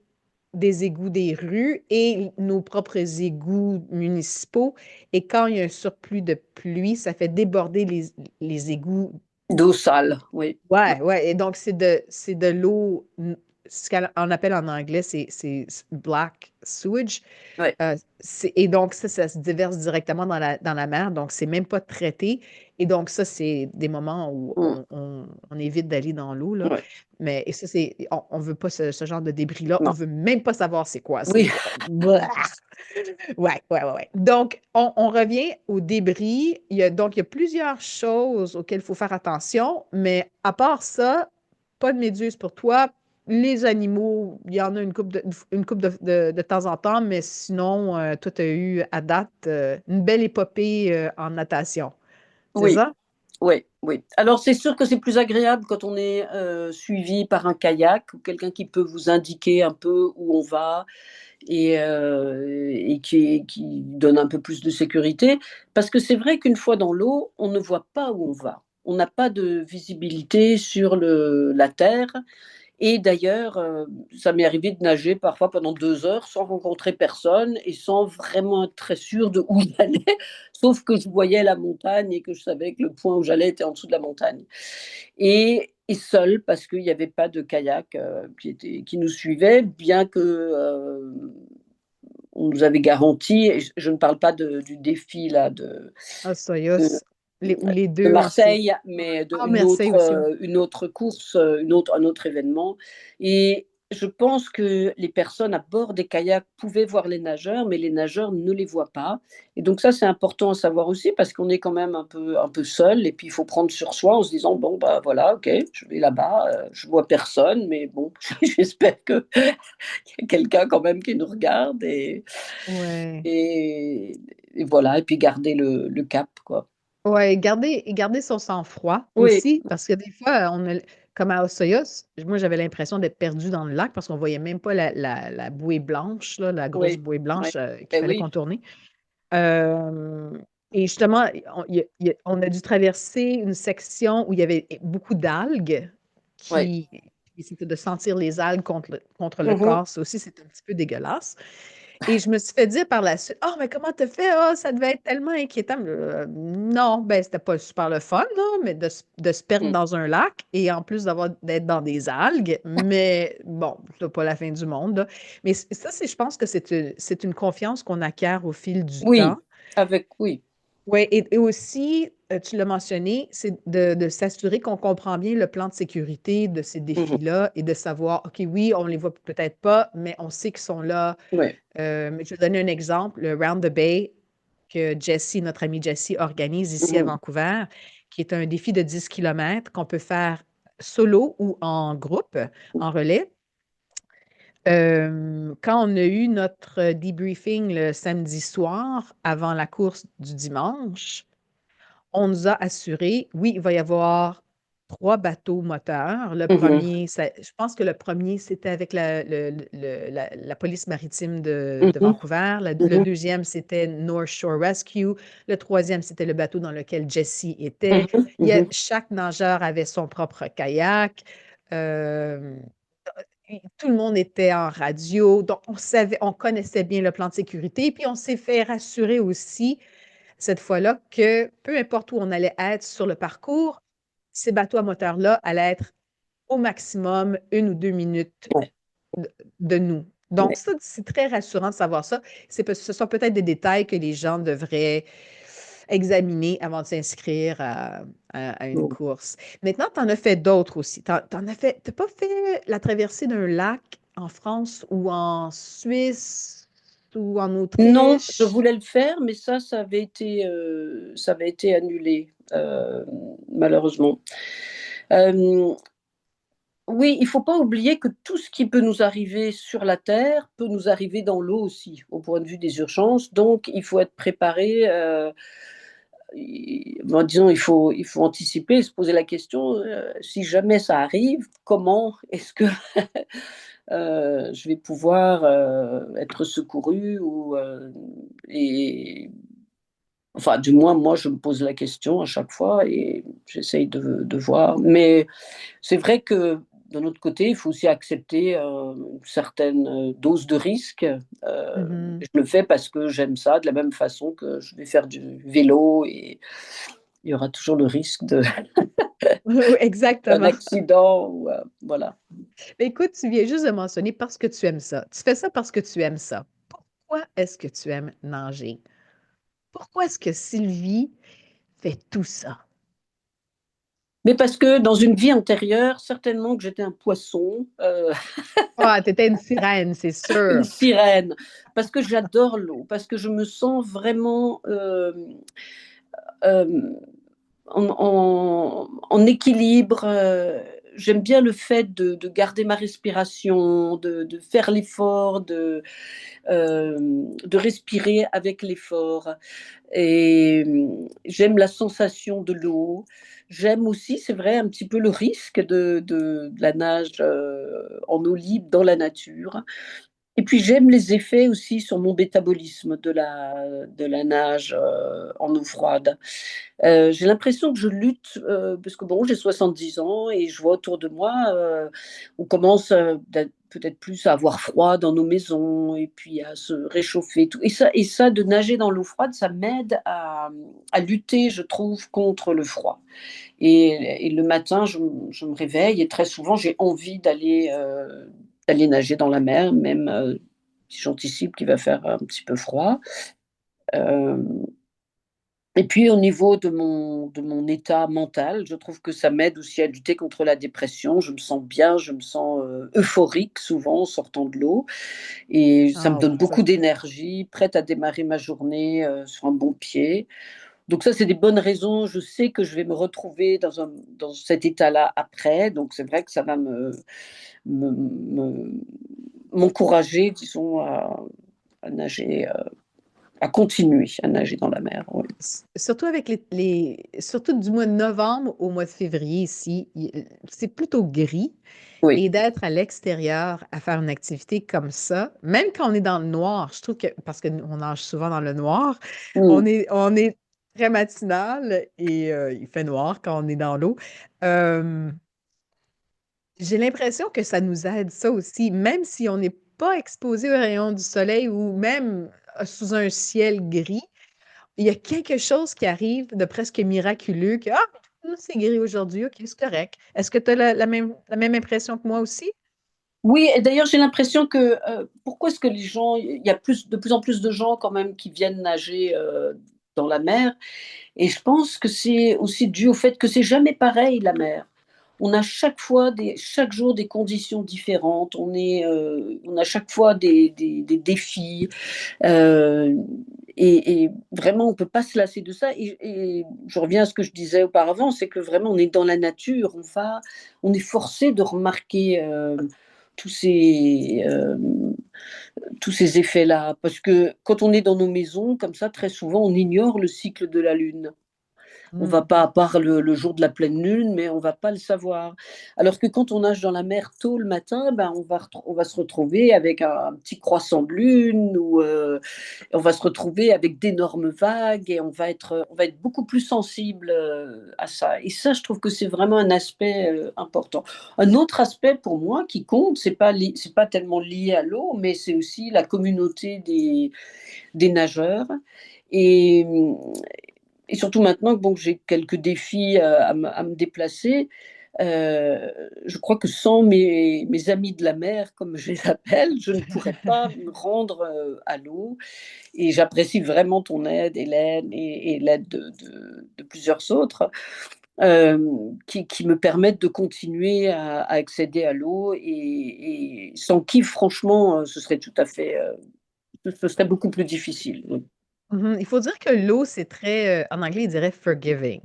[SPEAKER 1] des égouts des rues et nos propres égouts municipaux. Et quand il y a un surplus de pluie, ça fait déborder les égouts.
[SPEAKER 2] D'eau sale, oui.
[SPEAKER 1] Ouais, ouais. Et donc, c'est de l'eau, ce qu'on appelle en anglais, c'est black sewage.
[SPEAKER 2] Ouais.
[SPEAKER 1] Et donc, ça se déverse directement dans la mer, donc c'est même pas traité. Et donc, ça, c'est des moments où
[SPEAKER 2] Mhm.
[SPEAKER 1] on évite d'aller dans l'eau, là.
[SPEAKER 2] Ouais.
[SPEAKER 1] Mais et ça, on veut pas ce genre de débris-là. On
[SPEAKER 2] Non.
[SPEAKER 1] veut même pas savoir c'est quoi.
[SPEAKER 2] Oui.
[SPEAKER 1] Blah! Ouais, ouais, ouais, ouais. Donc, on revient aux débris. Donc, il y a plusieurs choses auxquelles il faut faire attention, mais à part ça, pas de méduse pour toi. Les animaux, il y en a une couple de temps en temps, mais sinon, toi, tu as eu à date une belle épopée en natation. C'est
[SPEAKER 2] Oui.
[SPEAKER 1] ça?
[SPEAKER 2] Oui, oui. Alors c'est sûr que c'est plus agréable quand on est suivi par un kayak ou quelqu'un qui peut vous indiquer un peu où on va et qui donne un peu plus de sécurité. Parce que c'est vrai qu'une fois dans l'eau, on ne voit pas où on va. On n'a pas de visibilité sur la terre. Et d'ailleurs, ça m'est arrivé de nager parfois pendant 2 heures sans rencontrer personne et sans vraiment être très sûre de où j'allais, sauf que je voyais la montagne et que je savais que le point où j'allais était en dessous de la montagne. Et seule parce qu'il n'y avait pas de kayak, qui nous suivait, bien que, on nous avait garanti, et je ne parle pas du défi là
[SPEAKER 1] Ah,
[SPEAKER 2] de
[SPEAKER 1] Soyuz, ou les
[SPEAKER 2] de
[SPEAKER 1] deux aussi.
[SPEAKER 2] Marseille,
[SPEAKER 1] Ouais.
[SPEAKER 2] mais
[SPEAKER 1] Ah, Marseille aussi, ouais.
[SPEAKER 2] une autre course, un autre événement. Et je pense que les personnes à bord des kayaks pouvaient voir les nageurs, mais les nageurs ne les voient pas. Et donc ça, c'est important à savoir aussi parce qu'on est quand même un peu seul. Et puis il faut prendre sur soi en se disant bon bah voilà, ok, je vais là-bas, je vois personne, mais bon, j'espère que il y a quelqu'un quand même qui nous regarde
[SPEAKER 1] Ouais.
[SPEAKER 2] et, et voilà. Et puis garder le cap quoi.
[SPEAKER 1] Ouais, garder son sang-froid
[SPEAKER 2] Oui,
[SPEAKER 1] aussi, parce que des fois, comme à Osoyoos, moi, j'avais l'impression d'être perdue dans le lac parce qu'on voyait même pas la bouée blanche, là, la grosse
[SPEAKER 2] oui,
[SPEAKER 1] bouée
[SPEAKER 2] oui.
[SPEAKER 1] blanche qu'il
[SPEAKER 2] Ben
[SPEAKER 1] fallait
[SPEAKER 2] oui.
[SPEAKER 1] contourner. Euh, et justement, on a dû traverser une section où il y avait beaucoup d'algues
[SPEAKER 2] Ouais.
[SPEAKER 1] et c'était de sentir les algues contre le
[SPEAKER 2] Mmh.
[SPEAKER 1] corps. Ça aussi, c'est un petit peu dégueulasse. Et je me suis fait dire par la suite: «Ah, mais comment t'as fait? Ah, ça devait être tellement inquiétant». Non, ben, c'était pas super le fun, là, mais de se perdre
[SPEAKER 2] Mh.
[SPEAKER 1] dans un lac et en plus d'être dans des algues, mais bon, c'est pas la fin du monde, là. Mais ça, je pense que c'est une confiance qu'on acquiert au fil du temps.
[SPEAKER 2] Oui, oui.
[SPEAKER 1] Oui, et aussi, tu l'as mentionné, c'est de s'assurer qu'on comprend bien le plan de sécurité de ces
[SPEAKER 2] Mmh.
[SPEAKER 1] défis-là et de savoir, OK, oui, on les voit peut-être pas, mais on sait qu'ils sont là.
[SPEAKER 2] Ouais.
[SPEAKER 1] Mais je vais donner un exemple, le Round the Bay que Jessie, notre amie Jessie, organise ici à
[SPEAKER 2] Mmh.
[SPEAKER 1] Vancouver, qui est un défi de 10 kilomètres qu'on peut faire solo ou en groupe, en relais. Quand on a eu notre debriefing le samedi soir avant la course du dimanche, on nous a assuré, oui, il va y avoir 3 bateaux moteurs. Le
[SPEAKER 2] Mmh.
[SPEAKER 1] premier, je pense que le premier, c'était avec la police maritime de
[SPEAKER 2] Mmh.
[SPEAKER 1] Vancouver. Le
[SPEAKER 2] Mmh.
[SPEAKER 1] deuxième, c'était North Shore Rescue. Le troisième, c'était le bateau dans lequel Jessie était.
[SPEAKER 2] Mmh. Mmh.
[SPEAKER 1] Chaque nageur avait son propre kayak. Euh, Tout le monde était en radio. Donc, on connaissait bien le plan de sécurité. Puis, on s'est fait rassurer aussi cette fois-là que peu importe où on allait être sur le parcours, ces bateaux à moteur-là allaient être au maximum 1 ou 2 minutes
[SPEAKER 2] Ouais,
[SPEAKER 1] de, de nous. Donc,
[SPEAKER 2] ouais.
[SPEAKER 1] ça, c'est très rassurant de savoir ça. Ce sont peut-être des détails que les gens devraient examiner avant de s'inscrire à une
[SPEAKER 2] Mm.
[SPEAKER 1] course. Maintenant, tu en as fait d'autres aussi. Tu n'as pas fait la traversée d'un lac en France ou en Suisse ou en
[SPEAKER 2] Non, je
[SPEAKER 1] Autriche?
[SPEAKER 2] voulais le faire, mais ça avait été annulé, malheureusement. Euh, oui, il ne faut pas oublier que tout ce qui peut nous arriver sur la Terre peut nous arriver dans l'eau aussi, au point de vue des urgences. Donc, il faut être préparé. Disons, il faut anticiper, se poser la question, si jamais ça arrive, comment est-ce que je vais pouvoir être secouru et enfin, du moins, moi, je me pose la question à chaque fois et j'essaye de voir. Mais c'est vrai que d'un autre côté, il faut aussi accepter une certaine dose de risque.
[SPEAKER 1] Mhm.
[SPEAKER 2] Je le fais parce que j'aime ça, de la même façon que je vais faire du vélo et il y aura toujours le risque d'un
[SPEAKER 1] Exactement.
[SPEAKER 2] accident. Voilà.
[SPEAKER 1] Mais écoute, tu viens juste de mentionner parce que tu aimes ça. Tu fais ça parce que tu aimes ça. Pourquoi est-ce que tu aimes nager? Pourquoi est-ce que Sylvie fait tout ça?
[SPEAKER 2] Mais parce que dans une vie antérieure, certainement que j'étais un poisson,
[SPEAKER 1] Ah, t'étais une sirène, c'est
[SPEAKER 2] une
[SPEAKER 1] sûr.
[SPEAKER 2] sirène, parce que j'adore l'eau, parce que je me sens vraiment euh, en équilibre. J'aime bien le fait de garder ma respiration, de faire l'effort, de respirer avec l'effort. Et j'aime la sensation de l'eau. J'aime aussi, c'est vrai, un petit peu le risque de la nage en eau libre dans la nature. Et puis j'aime les effets aussi sur mon métabolisme de la nage en eau froide. J'ai l'impression que je lutte, parce que bon, j'ai 70 ans et je vois autour de moi, on commence peut-être plus à avoir froid dans nos maisons et puis à se réchauffer. Tout. Et ça, de nager dans l'eau froide, ça m'aide à lutter, je trouve, contre le froid. Et le matin, je me réveille et très souvent, j'ai envie d'aller nager dans la mer, même si j'anticipe qu'il va faire un petit peu froid. Euh, et puis au niveau de mon état mental, je trouve que ça m'aide aussi à lutter contre la dépression. Je me sens bien, je me sens euphorique souvent en sortant de l'eau. Et ça me
[SPEAKER 1] Ah,
[SPEAKER 2] donne beaucoup d'énergie, prête à démarrer ma journée sur un bon pied. Donc ça, c'est des bonnes raisons. Je sais que je vais me retrouver dans cet état-là après. Donc c'est vrai que ça va m'encourager, disons, à nager, à continuer à nager dans la mer. Oui.
[SPEAKER 1] surtout avec surtout du mois de novembre au mois de février ici, c'est plutôt gris.
[SPEAKER 2] Oui.
[SPEAKER 1] Et d'être à l'extérieur à faire une activité comme ça, même quand on est dans le noir, je trouve que, parce qu'on nage souvent dans le noir,
[SPEAKER 2] Mm.
[SPEAKER 1] on est très matinal et il fait noir quand on est dans l'eau. Euh, j'ai l'impression que ça nous aide, ça aussi, même si on n'est pas exposé aux rayons du soleil ou même sous un ciel gris, il y a quelque chose qui arrive de presque miraculeux que, c'est gris aujourd'hui, ok, c'est correct. Est-ce que tu as la même impression que moi aussi?
[SPEAKER 2] Oui, et d'ailleurs, j'ai l'impression que pourquoi est-ce que les gens, il y a de plus en plus de gens quand même qui viennent nager dans la mer, et je pense que c'est aussi dû au fait que c'est jamais pareil la mer. On a chaque jour des conditions différentes. On a chaque fois des défis. euh, et vraiment, on ne peut pas se lasser de ça. Et je reviens à ce que je disais auparavant, c'est que vraiment, on est dans la nature. On est forcé de remarquer tous ces, euh, tous ces effets-là. Parce que quand on est dans nos maisons, comme ça, très souvent, on ignore le cycle de la Lune. On va
[SPEAKER 1] Hmm.
[SPEAKER 2] pas, à part le jour de la pleine lune, mais on va pas le savoir. Alors que quand on nage dans la mer tôt le matin, ben on va se retrouver avec un petit croissant de lune ou on va se retrouver avec d'énormes vagues et on va être beaucoup plus sensible à ça. Et ça, je trouve que c'est vraiment un aspect important. Un autre aspect pour moi qui compte, c'est pas tellement lié à l'eau, mais c'est aussi la communauté des nageurs. Et, et surtout maintenant que bon, j'ai quelques défis à me déplacer, je crois que sans mes amis de la mer, comme je les appelle, je ne pourrais pas me rendre à l'eau. Et j'apprécie vraiment ton aide, Hélène, et l'aide de plusieurs autres qui me permettent de continuer à accéder à l'eau et sans qui, franchement, ce serait tout à fait, ce serait beaucoup plus difficile. Oui.
[SPEAKER 1] Il faut dire que l'eau, c'est très, en anglais, ils diraient forgiving.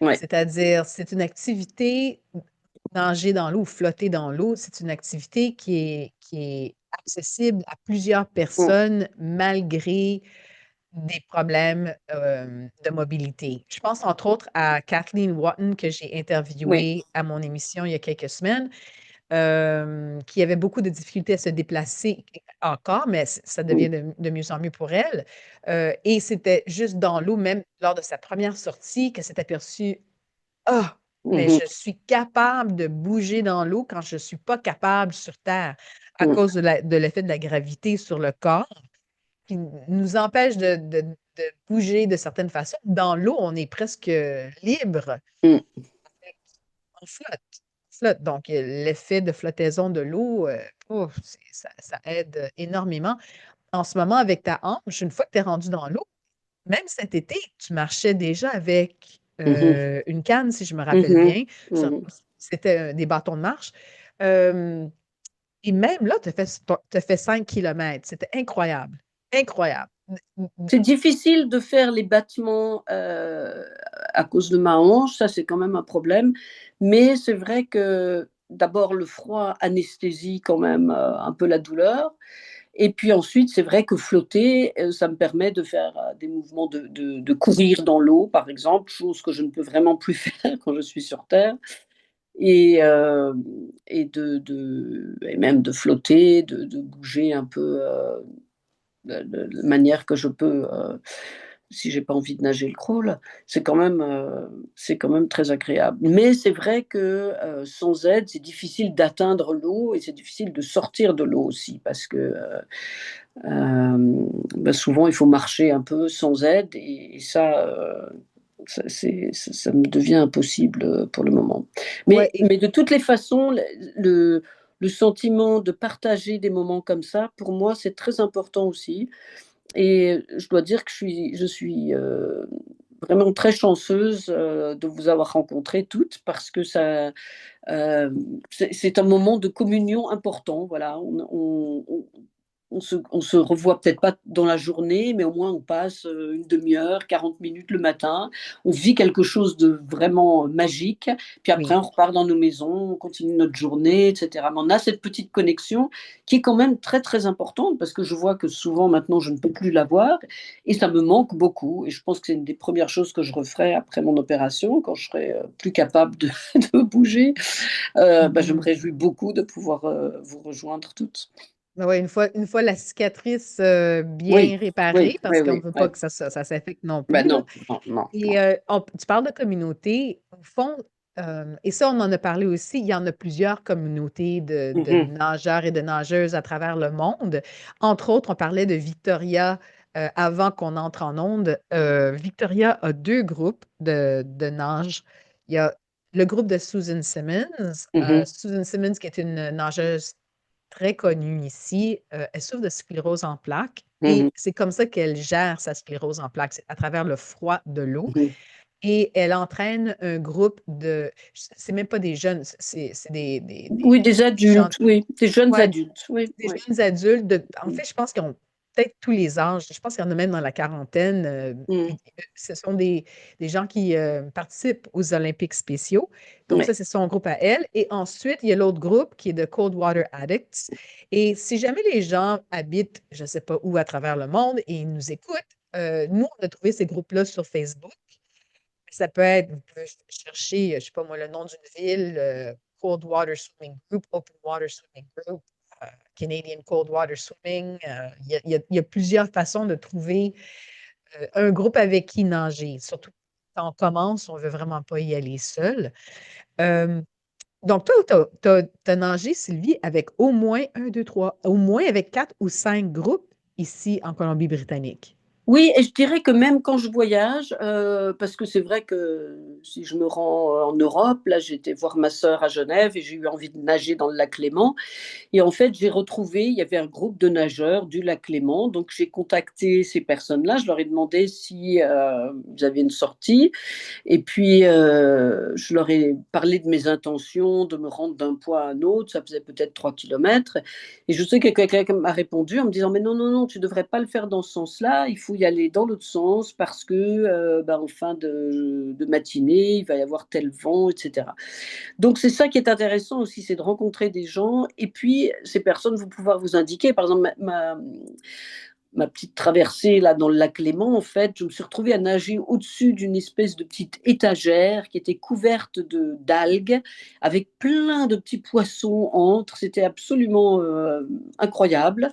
[SPEAKER 2] Ouais.
[SPEAKER 1] C'est-à-dire, c'est une activité, nager dans l'eau ou flotter dans l'eau, c'est une activité qui est accessible à plusieurs
[SPEAKER 2] Mm.
[SPEAKER 1] personnes malgré des problèmes de mobilité. Je pense entre autres à Kathleen Watton que j'ai
[SPEAKER 2] Oui.
[SPEAKER 1] interviewée à mon émission il y a quelques semaines, qui avait beaucoup de difficultés à se déplacer encore, mais ça
[SPEAKER 2] Mm.
[SPEAKER 1] devient de mieux en mieux pour elle. Et c'était juste dans l'eau, même lors de sa première sortie, qu'elle s'est aperçue, ah, mais
[SPEAKER 2] Mhm.
[SPEAKER 1] je suis capable de bouger dans l'eau quand je ne suis pas capable sur Terre à
[SPEAKER 2] Mm.
[SPEAKER 1] cause de l'effet de la gravité sur le corps qui nous empêche de bouger de certaines façons. Dans l'eau, on est presque libre.
[SPEAKER 2] Mm.
[SPEAKER 1] On flotte. On flotte. Donc, l'effet de flottaison de l'eau, ouf, ça aide énormément. En ce moment, avec ta hanche, une fois que tu es rendu dans l'eau, même cet été, tu marchais déjà avec
[SPEAKER 2] Mhm.
[SPEAKER 1] une canne, si je me rappelle
[SPEAKER 2] Mhm.
[SPEAKER 1] bien.
[SPEAKER 2] Mhm.
[SPEAKER 1] C'était des bâtons de marche. Euh, et même là, tu as fait 5 kilomètres. C'était incroyable. Incroyable.
[SPEAKER 2] C'est difficile de faire les battements à cause de ma hanche, ça c'est quand même un problème. Mais c'est vrai que d'abord le froid anesthésie quand même un peu la douleur. Et puis ensuite, c'est vrai que flotter, ça me permet de faire des mouvements de courir dans l'eau, par exemple, chose que je ne peux vraiment plus faire quand je suis sur Terre. Et, et même de flotter, de bouger un peu de manière que je peux, si j'ai pas envie de nager le crawl, c'est quand même très agréable. Mais c'est vrai que sans aide, c'est difficile d'atteindre l'eau et c'est difficile de sortir de l'eau aussi parce que bah, souvent il faut marcher un peu sans aide et ça, ça me devient impossible pour le moment.
[SPEAKER 1] Ouais,
[SPEAKER 2] Mais de toutes les façons, le sentiment de partager des moments comme ça, pour moi, c'est très important aussi. Et je dois dire que je suis vraiment très chanceuse de vous avoir rencontrées toutes parce que ça, c'est un moment de communion important. Voilà, on se revoit peut-être pas dans la journée, mais au moins on passe une demi-heure, 40 minutes le matin. On vit quelque chose de vraiment magique. Puis après,
[SPEAKER 1] oui.
[SPEAKER 2] on repart dans nos maisons, on continue notre journée, etc. Mais on a cette petite connexion qui est quand même très, très importante parce que je vois que souvent maintenant, je ne peux plus l'avoir et ça me manque beaucoup. Et je pense que c'est une des premières choses que je referai après mon opération, quand je serai plus capable de, de bouger. Bah, je me
[SPEAKER 1] Mhm.
[SPEAKER 2] réjouis beaucoup de pouvoir vous rejoindre toutes.
[SPEAKER 1] Ben ouais, une fois la cicatrice bien
[SPEAKER 2] Oui, oui,
[SPEAKER 1] réparée,
[SPEAKER 2] oui,
[SPEAKER 1] parce qu'on ne
[SPEAKER 2] oui,
[SPEAKER 1] veut
[SPEAKER 2] oui.
[SPEAKER 1] pas que ça s'infecte non
[SPEAKER 2] Ben
[SPEAKER 1] plus, là.
[SPEAKER 2] non, non, non,
[SPEAKER 1] Et
[SPEAKER 2] non.
[SPEAKER 1] tu parles de communauté. Au fond, et ça, on en a parlé aussi, il y en a plusieurs communautés de
[SPEAKER 2] Mhm,
[SPEAKER 1] nageurs et de nageuses à travers le monde. Entre autres, on parlait de Victoria avant qu'on entre en onde. Victoria a deux groupes de nage. Il y a le groupe de Susan Simmons.
[SPEAKER 2] mhm,
[SPEAKER 1] Susan Simmons, qui est une nageuse très connue ici, elle souffre de sclérose en plaques
[SPEAKER 2] mhm,
[SPEAKER 1] et c'est comme ça qu'elle gère sa sclérose en plaques, c'est à travers le froid de l'eau.
[SPEAKER 2] mhm.
[SPEAKER 1] Et elle entraîne un groupe c'est même pas des jeunes, c'est
[SPEAKER 2] Oui, des
[SPEAKER 1] des gens,
[SPEAKER 2] adultes, oui, des jeunes
[SPEAKER 1] ouais,
[SPEAKER 2] adultes, oui,
[SPEAKER 1] des
[SPEAKER 2] oui.
[SPEAKER 1] jeunes adultes. En
[SPEAKER 2] Mhm,
[SPEAKER 1] fait, je pense qu'ils ont peut-être tous les âges. Je pense qu'il y en a même dans la quarantaine.
[SPEAKER 2] mhm,
[SPEAKER 1] Ce sont des gens qui participent aux Olympiques spéciaux. Donc,
[SPEAKER 2] ouais.
[SPEAKER 1] ça, c'est son groupe à elle. Et ensuite, il y a l'autre groupe qui est de Cold Water Addicts. Et si jamais les gens habitent, je ne sais pas où à travers le monde et ils nous écoutent, nous, on a trouvé ces groupes-là sur Facebook. Ça peut être, vous pouvez chercher, je ne sais pas moi, le nom d'une ville, Cold Water Swimming Group, Open Water Swimming Group, Canadian Cold Water Swimming. Il y a plusieurs façons de trouver un groupe avec qui nager. Surtout quand on commence, on ne veut vraiment pas y aller seul. Euh, donc, toi, tu as nagé, Sylvie, avec au moins un, deux, trois, au moins avec 4 ou 5 groupes ici en Colombie-Britannique.
[SPEAKER 2] Oui, et je dirais que même quand je voyage, parce que c'est vrai que si je me rends en Europe, là j'étais voir ma sœur à Genève et j'ai eu envie de nager dans le lac Léman. Et en fait, j'ai retrouvé, il y avait un groupe de nageurs du lac Léman. Donc, j'ai contacté ces personnes-là. Je leur ai demandé si ils avaient une sortie. Et puis, je leur ai parlé de mes intentions de me rendre d'un point à un autre. Ça faisait peut-être 3 kilomètres. Et je sais que quelqu'un m'a répondu en me disant, mais non, non, non, tu ne devrais pas le faire dans ce sens-là. Il faut y aller dans l'autre sens parce que en fin de matinée, il va y avoir tel vent, etc. Donc c'est ça qui est intéressant aussi, c'est de rencontrer des gens et puis ces personnes vont pouvoir vous indiquer. Par exemple, ma petite traversée là dans le lac Léman, en fait, je me suis retrouvée à nager au-dessus d'une espèce de petite étagère qui était couverte d'algues avec plein de petits poissons entre. C'était absolument incroyable.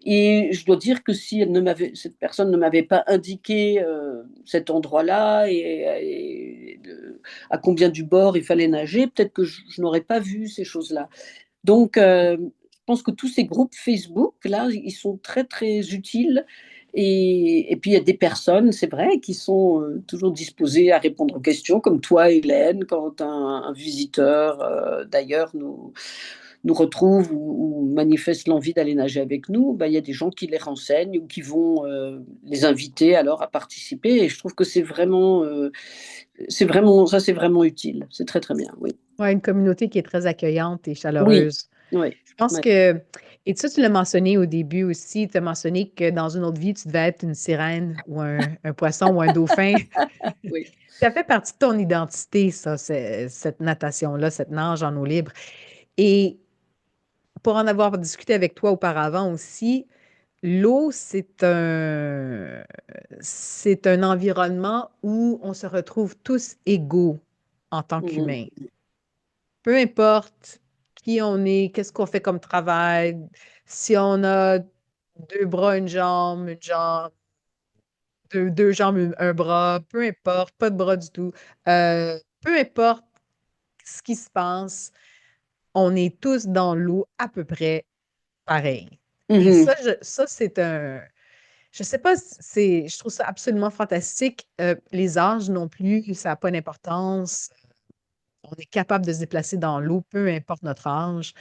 [SPEAKER 2] Et je dois dire que si cette personne ne m'avait pas indiqué cet endroit-là à combien du bord il fallait nager, peut-être que je n'aurais pas vu ces choses-là. Donc, je pense que tous ces groupes Facebook, là, ils sont très, très utiles. Et puis, il y a des personnes, c'est vrai, qui sont toujours disposées à répondre aux questions, comme toi, Hélène, quand un visiteur, d'ailleurs, nous retrouve ou manifeste l'envie d'aller nager avec nous, bah, il y a des gens qui les renseignent ou qui vont les inviter alors à participer. Et je trouve que ça, c'est vraiment utile. C'est très, très bien, oui.
[SPEAKER 1] Ouais, une communauté qui est très accueillante et
[SPEAKER 2] Oui,
[SPEAKER 1] chaleureuse.
[SPEAKER 2] oui,
[SPEAKER 1] Je pense
[SPEAKER 2] oui.
[SPEAKER 1] que, et ça, tu l'as mentionné au début aussi, tu as mentionné que dans une autre vie, tu devais être une sirène ou un poisson ou un dauphin.
[SPEAKER 2] Oui.
[SPEAKER 1] Ça fait partie de ton identité, ça, cette natation-là, cette nage en eau libre. Et pour en avoir discuté avec toi auparavant aussi, l'eau, c'est un environnement où on se retrouve tous égaux en tant
[SPEAKER 2] Mhm.
[SPEAKER 1] qu'humains. Peu importe qui on est, qu'est-ce qu'on fait comme travail, si on a deux bras, une jambe, deux jambes, un bras, peu importe, pas de bras du tout. Peu importe ce qui se passe, on est tous dans l'eau à peu près pareil. Et
[SPEAKER 2] Mhm.
[SPEAKER 1] ça c'est je sais pas, je trouve ça absolument fantastique. Les âges non plus, ça n'a pas d'importance. On est capable de se déplacer dans l'eau, peu importe notre âge.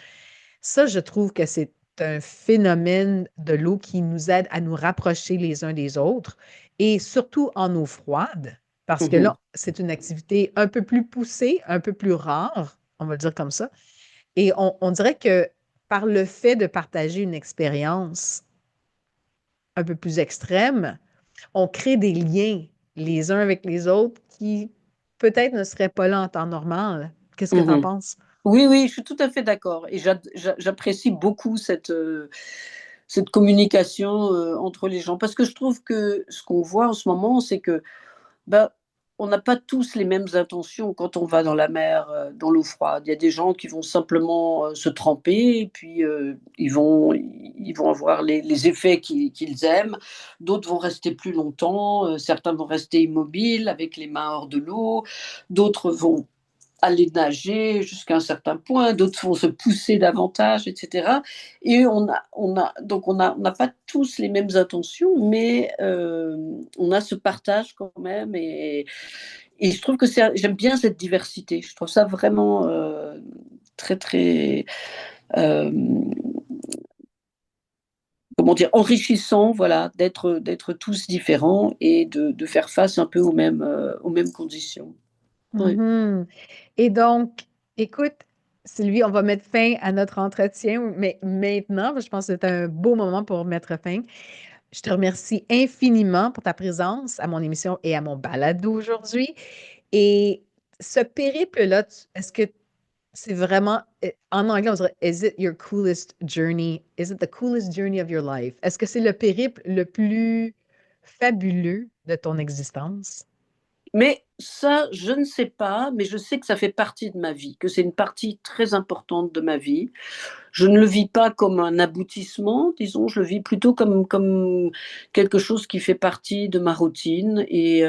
[SPEAKER 1] Ça, je trouve que c'est un phénomène de l'eau qui nous aide à nous rapprocher les uns des autres et surtout en eau froide, parce que
[SPEAKER 2] Mhm.
[SPEAKER 1] là, c'est une activité un peu plus poussée, un peu plus rare, on va le dire comme ça. Et on dirait que par le fait de partager une expérience un peu plus extrême, on crée des liens les uns avec les autres qui peut-être ne seraient pas là en temps normal. Qu'est-ce que tu en
[SPEAKER 2] Mhm.
[SPEAKER 1] penses?
[SPEAKER 2] Oui, oui, je suis tout à fait d'accord. Et j'apprécie beaucoup cette communication entre les gens. Parce que je trouve que ce qu'on voit en ce moment, c'est que bah, on n'a pas tous les mêmes intentions quand on va dans la mer, dans l'eau froide. Il y a des gens qui vont simplement se tremper et puis ils vont avoir les effets qu'ils aiment. D'autres vont rester plus longtemps. Certains vont rester immobiles avec les mains hors de l'eau. D'autres vont aller nager jusqu'à un certain point, d'autres vont se pousser davantage, etc. Et on n'a pas tous les mêmes intentions, mais on a ce partage quand même. Et je trouve que j'aime bien cette diversité. Je trouve ça vraiment très, très, euh, comment dire, enrichissant, voilà, d'être tous différents et de faire face un peu aux mêmes conditions. Oui.
[SPEAKER 1] Mhm. Et donc, écoute, Sylvie, on va mettre fin à notre entretien, mais maintenant, je pense que c'est un beau moment pour mettre fin. Je te remercie infiniment pour ta présence à mon émission et à mon balado aujourd'hui. Et ce périple-là, est-ce que c'est vraiment, en anglais, on dirait, is it your coolest journey? Is it the coolest journey of your life? Est-ce que c'est le périple le plus fabuleux de ton existence?
[SPEAKER 2] Mais ça, je ne sais pas, mais je sais que ça fait partie de ma vie, que c'est une partie très importante de ma vie. Je ne le vis pas comme un aboutissement, disons, je le vis plutôt comme quelque chose qui fait partie de ma routine. Et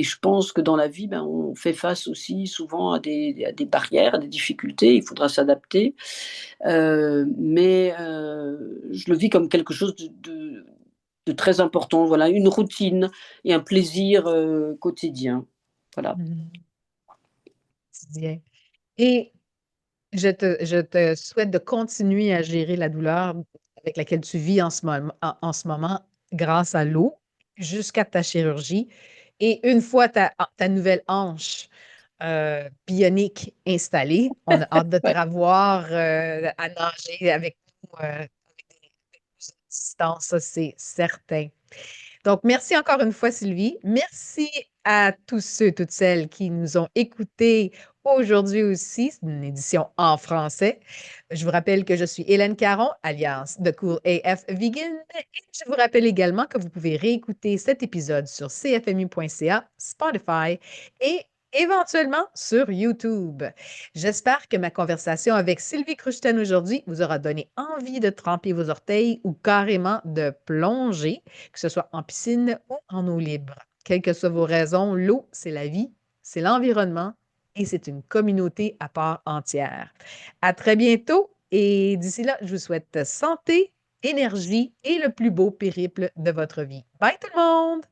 [SPEAKER 2] je pense que dans la vie, ben, on fait face aussi souvent à des barrières, à des difficultés, il faudra s'adapter. Mais je le vis comme quelque chose de très important, voilà, une routine et un plaisir, quotidien. Voilà.
[SPEAKER 1] Mmh. Quotidien. Et je te souhaite de continuer à gérer la douleur avec laquelle tu vis en ce moment grâce à l'eau jusqu'à ta chirurgie et une fois ta nouvelle hanche, bionique installée, on a hâte de te
[SPEAKER 2] Ouais.
[SPEAKER 1] revoir, à nager avec nous, avec des plus de distance, ça c'est certain. Donc, merci encore une fois, Sylvie. Merci à tous ceux, toutes celles qui nous ont écoutés aujourd'hui aussi. C'est une édition en français. Je vous rappelle que je suis Hélène Caron, alias The Cool AF Vegan. Et je vous rappelle également que vous pouvez réécouter cet épisode sur cfmu.ca, Spotify et éventuellement sur YouTube. J'espère que ma conversation avec Sylvie Kruchten aujourd'hui vous aura donné envie de tremper vos orteils ou carrément de plonger, que ce soit en piscine ou en eau libre. Quelles que soient vos raisons, l'eau, c'est la vie, c'est l'environnement et c'est une communauté à part entière. À très bientôt et d'ici là, je vous souhaite santé, énergie et le plus beau périple de votre vie. Bye tout le monde!